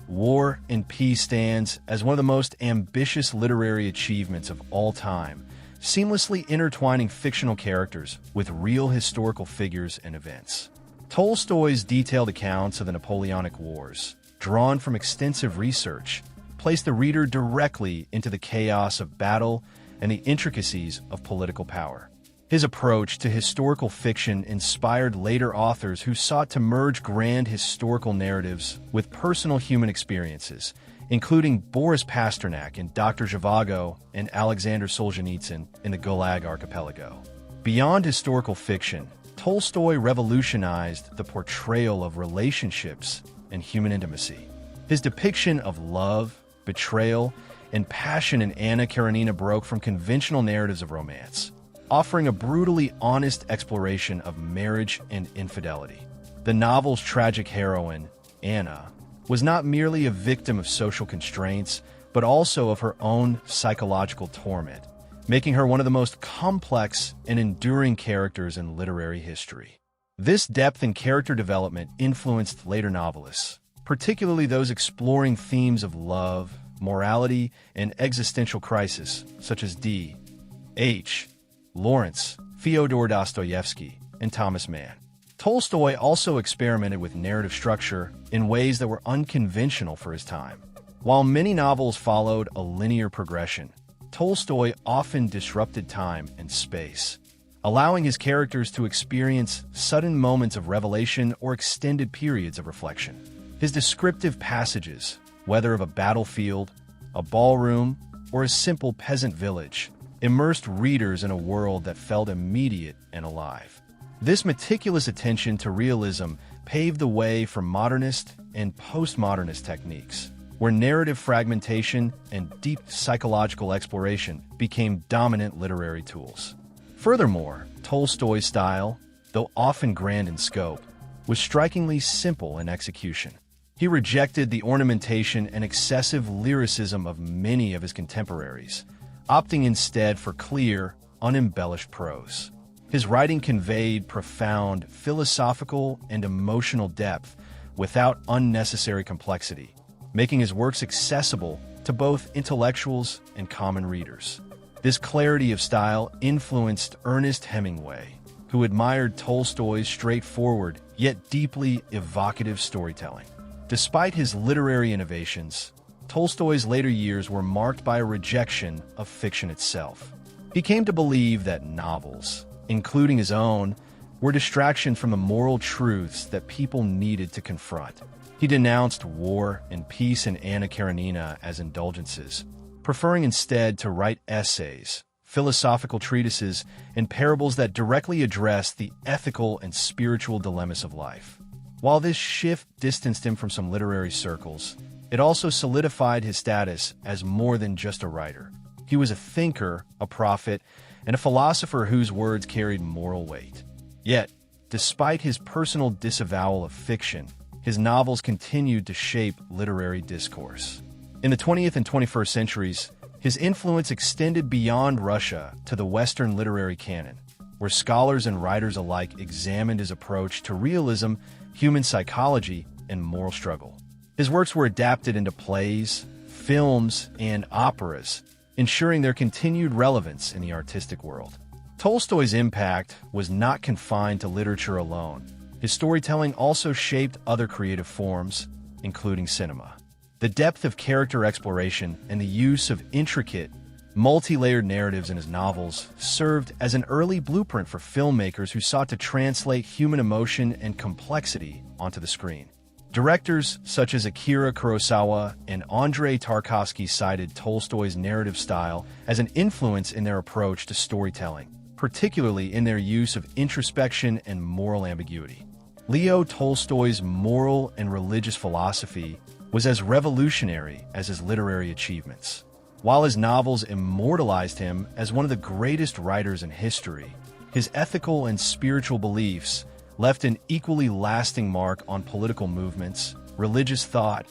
War and Peace stands as one of the most ambitious literary achievements of all time, seamlessly intertwining fictional characters with real historical figures and events. Tolstoy's detailed accounts of the Napoleonic Wars, drawn from extensive research, place the reader directly into the chaos of battle and the intricacies of political power. His approach to historical fiction inspired later authors who sought to merge grand historical narratives with personal human experiences, including Boris Pasternak in Dr. Zhivago and Alexander Solzhenitsyn in the Gulag Archipelago. Beyond historical fiction, Tolstoy revolutionized the portrayal of relationships and human intimacy. His depiction of love, betrayal, and passion in Anna Karenina broke from conventional narratives of romance, offering a brutally honest exploration of marriage and infidelity. The novel's tragic heroine, Anna, was not merely a victim of social constraints, but also of her own psychological torment, making her one of the most complex and enduring characters in literary history. This depth in character development influenced later novelists, particularly those exploring themes of love, morality, and existential crisis, such as D.H. Lawrence, Fyodor Dostoevsky, and Thomas Mann. Tolstoy also experimented with narrative structure in ways that were unconventional for his time. While many novels followed a linear progression, Tolstoy often disrupted time and space, allowing his characters to experience sudden moments of revelation or extended periods of reflection. His descriptive passages, whether of a battlefield, a ballroom, or a simple peasant village, immersed readers in a world that felt immediate and alive. This meticulous attention to realism paved the way for modernist and postmodernist techniques, where narrative fragmentation and deep psychological exploration became dominant literary tools. Furthermore, Tolstoy's style, though often grand in scope, was strikingly simple in execution. He rejected the ornamentation and excessive lyricism of many of his contemporaries, opting instead for clear, unembellished prose. His writing conveyed profound philosophical and emotional depth without unnecessary complexity, making his works accessible to both intellectuals and common readers. This clarity of style influenced Ernest Hemingway, who admired Tolstoy's straightforward yet deeply evocative storytelling. Despite his literary innovations, Tolstoy's later years were marked by a rejection of fiction itself. He came to believe that novels, including his own, were distractions from the moral truths that people needed to confront. He denounced War and Peace in Anna Karenina as indulgences, preferring instead to write essays, philosophical treatises, and parables that directly addressed the ethical and spiritual dilemmas of life. While this shift distanced him from some literary circles, it also solidified his status as more than just a writer. He was a thinker, a prophet, and a philosopher whose words carried moral weight. Yet, despite his personal disavowal of fiction, his novels continued to shape literary discourse. In the 20th and 21st centuries, his influence extended beyond Russia to the Western literary canon, where scholars and writers alike examined his approach to realism, human psychology, and moral struggle. His works were adapted into plays, films, and operas, ensuring their continued relevance in the artistic world. Tolstoy's impact was not confined to literature alone. His storytelling also shaped other creative forms, including cinema. The depth of character exploration and the use of intricate, multi-layered narratives in his novels served as an early blueprint for filmmakers who sought to translate human emotion and complexity onto the screen. Directors such as Akira Kurosawa and Andrei Tarkovsky cited Tolstoy's narrative style as an influence in their approach to storytelling, particularly in their use of introspection and moral ambiguity. Leo Tolstoy's moral and religious philosophy was as revolutionary as his literary achievements. While his novels immortalized him as one of the greatest writers in history, his ethical and spiritual beliefs left an equally lasting mark on political movements, religious thought,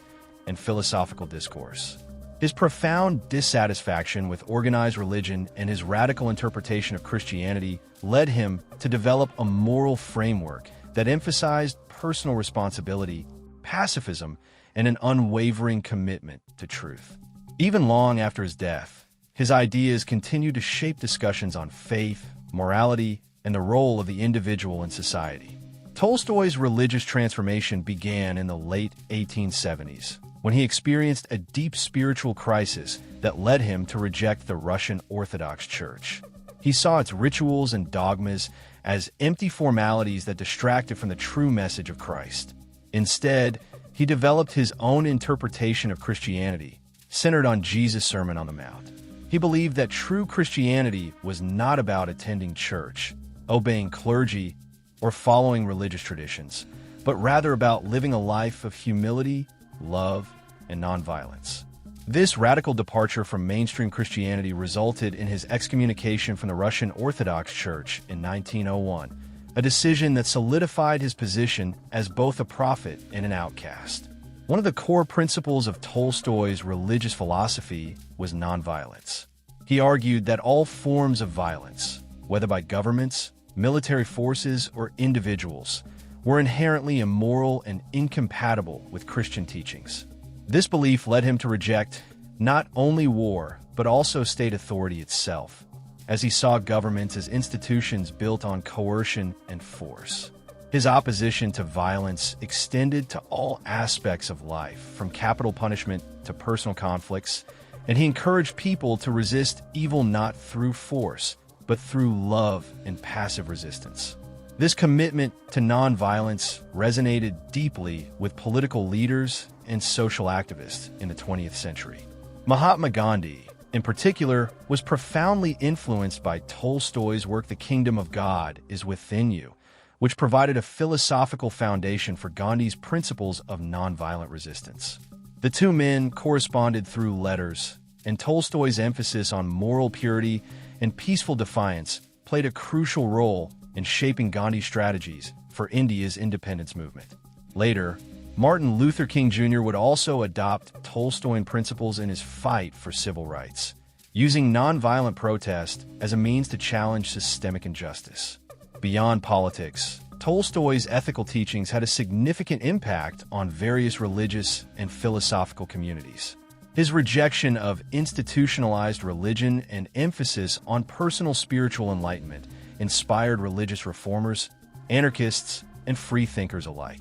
and philosophical discourse. His profound dissatisfaction with organized religion and his radical interpretation of Christianity led him to develop a moral framework that emphasized personal responsibility, pacifism, and an unwavering commitment to truth. Even long after his death, his ideas continued to shape discussions on faith, morality, and the role of the individual in society. Tolstoy's religious transformation began in the late 1870s, when he experienced a deep spiritual crisis that led him to reject the Russian Orthodox Church. He saw its rituals and dogmas as empty formalities that distracted from the true message of Christ. Instead, he developed his own interpretation of Christianity, centered on Jesus' Sermon on the Mount. He believed that true Christianity was not about attending church, obeying clergy, or following religious traditions, but rather about living a life of humility, love, and nonviolence. This radical departure from mainstream Christianity resulted in his excommunication from the Russian Orthodox Church in 1901, a decision that solidified his position as both a prophet and an outcast. One of the core principles of Tolstoy's religious philosophy was nonviolence. He argued that all forms of violence, whether by governments, military forces, or individuals, were inherently immoral and incompatible with Christian teachings. This belief led him to reject not only war, but also state authority itself, as he saw governments as institutions built on coercion and force. His opposition to violence extended to all aspects of life, from capital punishment to personal conflicts, and he encouraged people to resist evil not through force, but through love and passive resistance. This commitment to nonviolence resonated deeply with political leaders and social activists in the 20th century. Mahatma Gandhi, in particular, was profoundly influenced by Tolstoy's work The Kingdom of God is Within You, which provided a philosophical foundation for Gandhi's principles of nonviolent resistance. The two men corresponded through letters, and Tolstoy's emphasis on moral purity and peaceful defiance played a crucial role in shaping Gandhi's strategies for India's independence movement. Later, Martin Luther King Jr. would also adopt Tolstoyan principles in his fight for civil rights, using nonviolent protest as a means to challenge systemic injustice. Beyond politics, Tolstoy's ethical teachings had a significant impact on various religious and philosophical communities. His rejection of institutionalized religion and emphasis on personal spiritual enlightenment inspired religious reformers, anarchists, and freethinkers alike.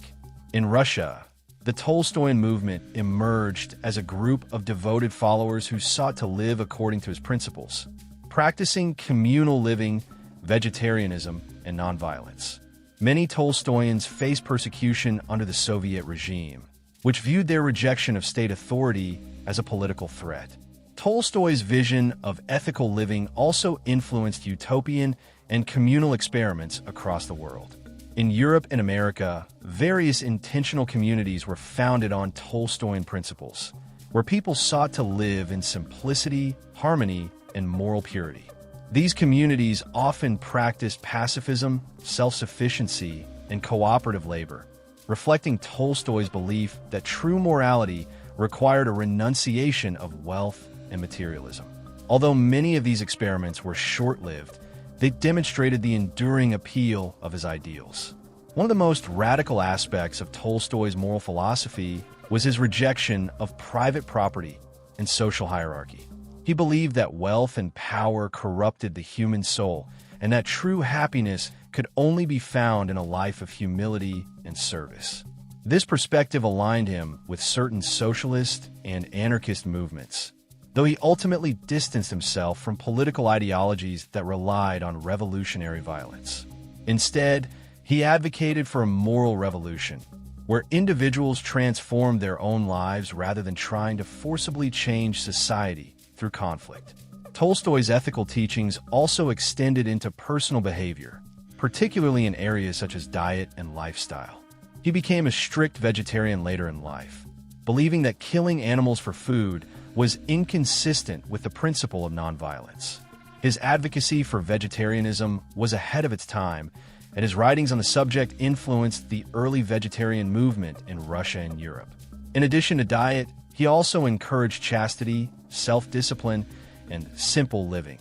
In Russia, the Tolstoyan movement emerged as a group of devoted followers who sought to live according to his principles, practicing communal living, vegetarianism, and nonviolence. Many Tolstoyans faced persecution under the Soviet regime, which viewed their rejection of state authority as a political threat. Tolstoy's vision of ethical living also influenced utopian and communal experiments across the world. In Europe and America, various intentional communities were founded on Tolstoyan principles, where people sought to live in simplicity, harmony, and moral purity. These communities often practiced pacifism, self-sufficiency, and cooperative labor, reflecting Tolstoy's belief that true morality required a renunciation of wealth and materialism. Although many of these experiments were short-lived, they demonstrated the enduring appeal of his ideals. One of the most radical aspects of Tolstoy's moral philosophy was his rejection of private property and social hierarchy. He believed that wealth and power corrupted the human soul, and that true happiness could only be found in a life of humility and service. This perspective aligned him with certain socialist and anarchist movements, though he ultimately distanced himself from political ideologies that relied on revolutionary violence. Instead, he advocated for a moral revolution, where individuals transformed their own lives rather than trying to forcibly change society through conflict. Tolstoy's ethical teachings also extended into personal behavior, particularly in areas such as diet and lifestyle. He became a strict vegetarian later in life, believing that killing animals for food was inconsistent with the principle of nonviolence. His advocacy for vegetarianism was ahead of its time, and his writings on the subject influenced the early vegetarian movement in Russia and Europe. In addition to diet, He also encouraged chastity, self-discipline, and simple living,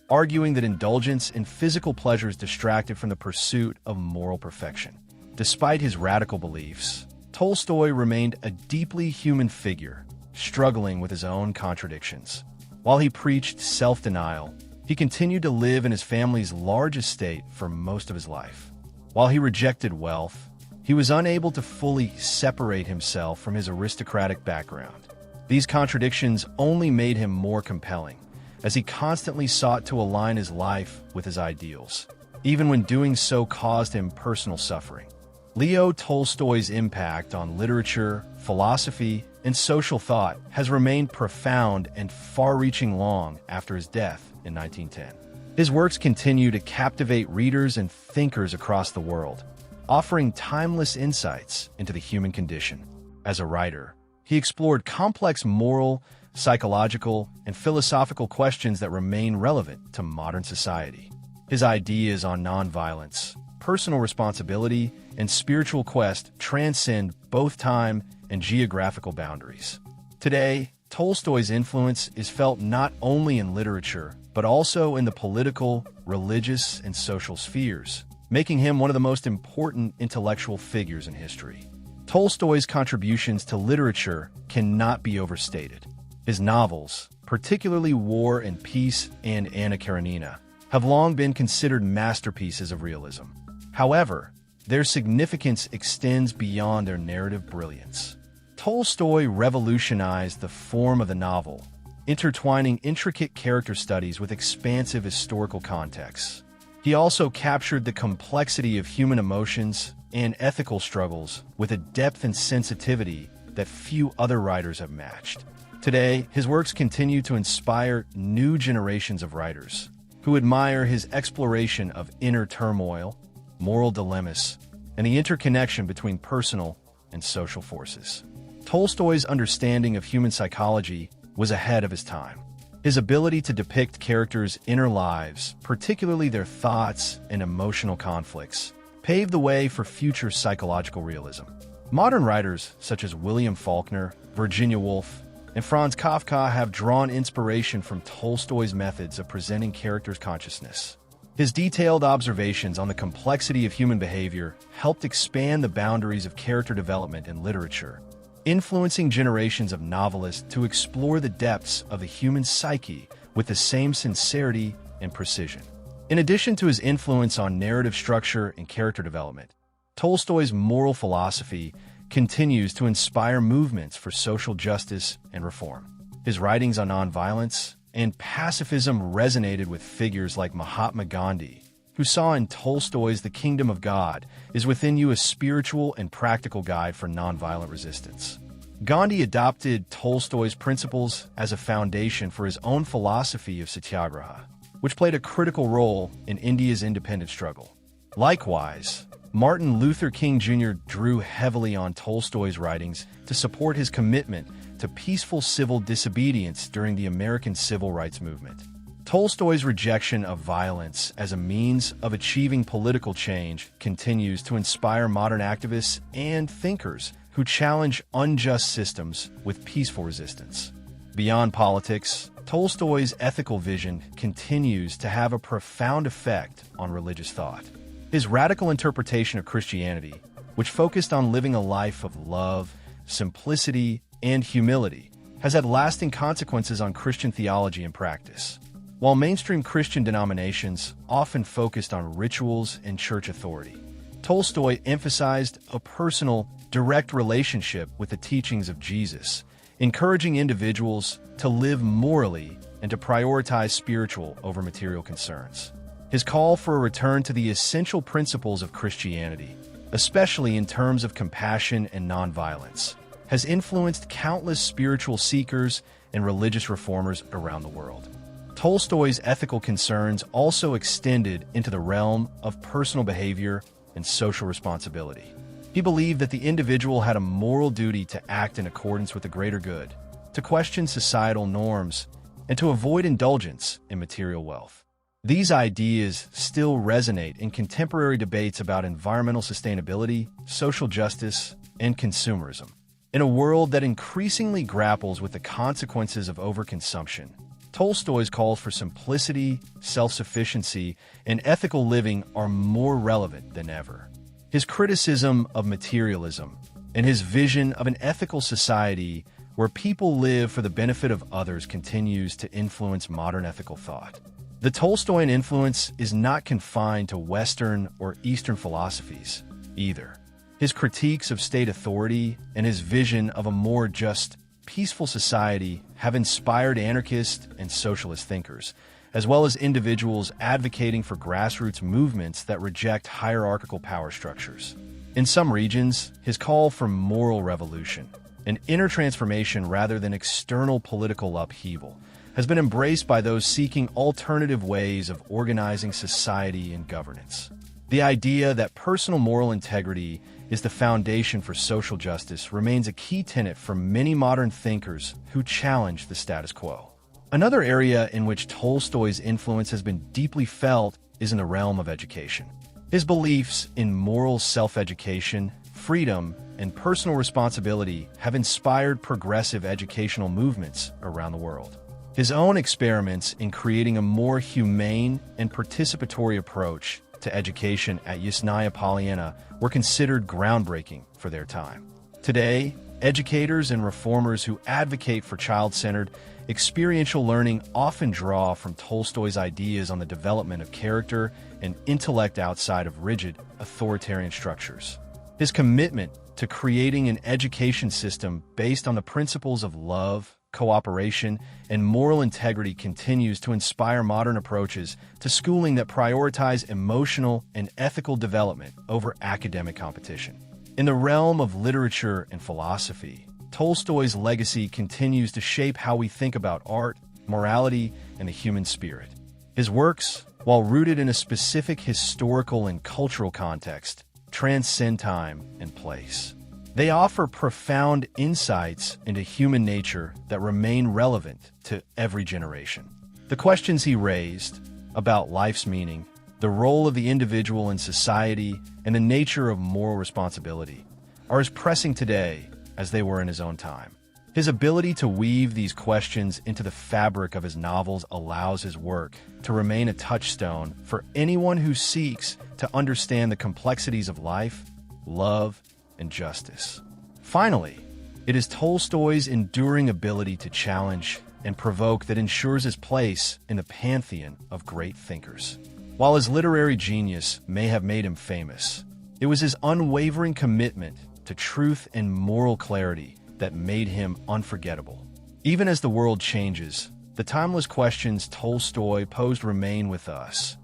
arguing that indulgence in physical pleasures distracted from the pursuit of moral perfection. Despite his radical beliefs, Tolstoy remained a deeply human figure, struggling with his own contradictions. While he preached self-denial, he continued to live in his family's large estate for most of his life. While he rejected wealth, he was unable to fully separate himself from his aristocratic background. These contradictions only made him more compelling, as he constantly sought to align his life with his ideals, even when doing so caused him personal suffering. Leo Tolstoy's impact on literature, philosophy, and social thought has remained profound and far-reaching long after his death in 1910. His works continue to captivate readers and thinkers across the world, offering timeless insights into the human condition. As a writer, he explored complex moral, psychological, and philosophical questions that remain relevant to modern society. His ideas on nonviolence, personal responsibility, and spiritual quest transcend both time and geographical boundaries. Today, Tolstoy's influence is felt not only in literature, but also in the political, religious, and social spheres, making him one of the most important intellectual figures in history. Tolstoy's contributions to literature cannot be overstated. His novels, particularly War and Peace and Anna Karenina, have long been considered masterpieces of realism. However, their significance extends beyond their narrative brilliance. Tolstoy revolutionized the form of the novel, intertwining intricate character studies with expansive historical contexts. He also captured the complexity of human emotions and ethical struggles with a depth and sensitivity that few other writers have matched. Today, his works continue to inspire new generations of writers who admire his exploration of inner turmoil, moral dilemmas, and the interconnection between personal and social forces. Tolstoy's understanding of human psychology was ahead of his time. His ability to depict characters' inner lives, particularly their thoughts and emotional conflicts, paved the way for future psychological realism. Modern writers such as William Faulkner, Virginia Woolf, and Franz Kafka have drawn inspiration from Tolstoy's methods of presenting characters' consciousness. His detailed observations on the complexity of human behavior helped expand the boundaries of character development in literature, influencing generations of novelists to explore the depths of the human psyche with the same sincerity and precision. In addition to his influence on narrative structure and character development, Tolstoy's moral philosophy continues to inspire movements for social justice and reform. His writings on nonviolence and pacifism resonated with figures like Mahatma Gandhi, who saw in Tolstoy's The Kingdom of God is Within You a spiritual and practical guide for nonviolent resistance. Gandhi adopted Tolstoy's principles as a foundation for his own philosophy of satyagraha, which played a critical role in India's independence struggle. Likewise, Martin Luther King Jr. drew heavily on Tolstoy's writings to support his commitment to peaceful civil disobedience during the American Civil Rights Movement. Tolstoy's rejection of violence as a means of achieving political change continues to inspire modern activists and thinkers who challenge unjust systems with peaceful resistance. Beyond politics, Tolstoy's ethical vision continues to have a profound effect on religious thought. His radical interpretation of Christianity, which focused on living a life of love, simplicity, and humility, has had lasting consequences on Christian theology and practice. While mainstream Christian denominations often focused on rituals and church authority, Tolstoy emphasized a personal, direct relationship with the teachings of Jesus, encouraging individuals to live morally and to prioritize spiritual over material concerns. His call for a return to the essential principles of Christianity, especially in terms of compassion and nonviolence, has influenced countless spiritual seekers and religious reformers around the world. Tolstoy's ethical concerns also extended into the realm of personal behavior and social responsibility. He believed that the individual had a moral duty to act in accordance with the greater good, to question societal norms, and to avoid indulgence in material wealth. These ideas still resonate in contemporary debates about environmental sustainability, social justice, and consumerism. In a world that increasingly grapples with the consequences of overconsumption, Tolstoy's calls for simplicity, self-sufficiency, and ethical living are more relevant than ever. His criticism of materialism and his vision of an ethical society where people live for the benefit of others continues to influence modern ethical thought. The Tolstoyan influence is not confined to Western or Eastern philosophies, either. His critiques of state authority and his vision of a more just, peaceful society have inspired anarchist and socialist thinkers, as well as individuals advocating for grassroots movements that reject hierarchical power structures. In some regions, his call for moral revolution, an inner transformation rather than external political upheaval, has been embraced by those seeking alternative ways of organizing society and governance. The idea that personal moral integrity is the foundation for social justice remains a key tenet for many modern thinkers who challenge the status quo. Another area in which Tolstoy's influence has been deeply felt is in the realm of education. His beliefs in moral self-education, freedom, and personal responsibility have inspired progressive educational movements around the world. His own experiments in creating a more humane and participatory approach to education at Yasnaya Polyana were considered groundbreaking for their time. Today, educators and reformers who advocate for child-centered, experiential learning often draw from Tolstoy's ideas on the development of character and intellect outside of rigid, authoritarian structures. His commitment to creating an education system based on the principles of love, cooperation, and moral integrity continues to inspire modern approaches to schooling that prioritize emotional and ethical development over academic competition. In the realm of literature and philosophy, Tolstoy's legacy continues to shape how we think about art, morality, and the human spirit. His works, while rooted in a specific historical and cultural context, transcend time and place. They offer profound insights into human nature that remain relevant to every generation. The questions he raised about life's meaning, the role of the individual in society, and the nature of moral responsibility are as pressing today as they were in his own time. His ability to weave these questions into the fabric of his novels allows his work to remain a touchstone for anyone who seeks to understand the complexities of life, love, and justice. Finally, it is Tolstoy's enduring ability to challenge and provoke that ensures his place in the pantheon of great thinkers. While his literary genius may have made him famous, it was his unwavering commitment to truth and moral clarity that made him unforgettable. Even as the world changes, the timeless questions Tolstoy posed remain with us,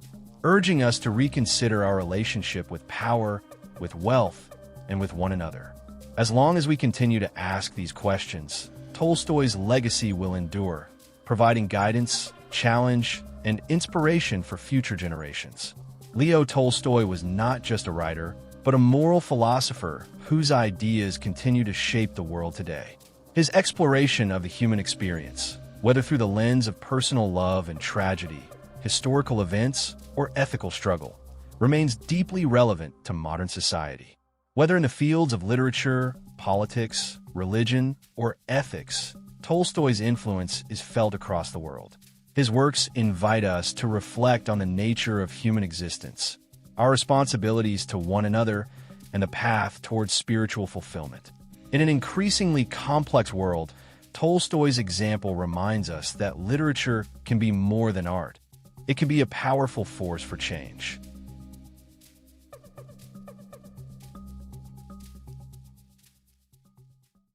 urging us to reconsider our relationship with power, with wealth, and with one another. As long as we continue to ask these questions, Tolstoy's legacy will endure, providing guidance, challenge, and inspiration for future generations. Leo Tolstoy was not just a writer, but a moral philosopher whose ideas continue to shape the world today. His exploration of the human experience, whether through the lens of personal love and tragedy, historical events, or ethical struggle, remains deeply relevant to modern society. Whether in the fields of literature, politics, religion, or ethics, Tolstoy's influence is felt across the world. His works invite us to reflect on the nature of human existence, our responsibilities to one another, and the path towards spiritual fulfillment. In an increasingly complex world, Tolstoy's example reminds us that literature can be more than art. It can be a powerful force for change.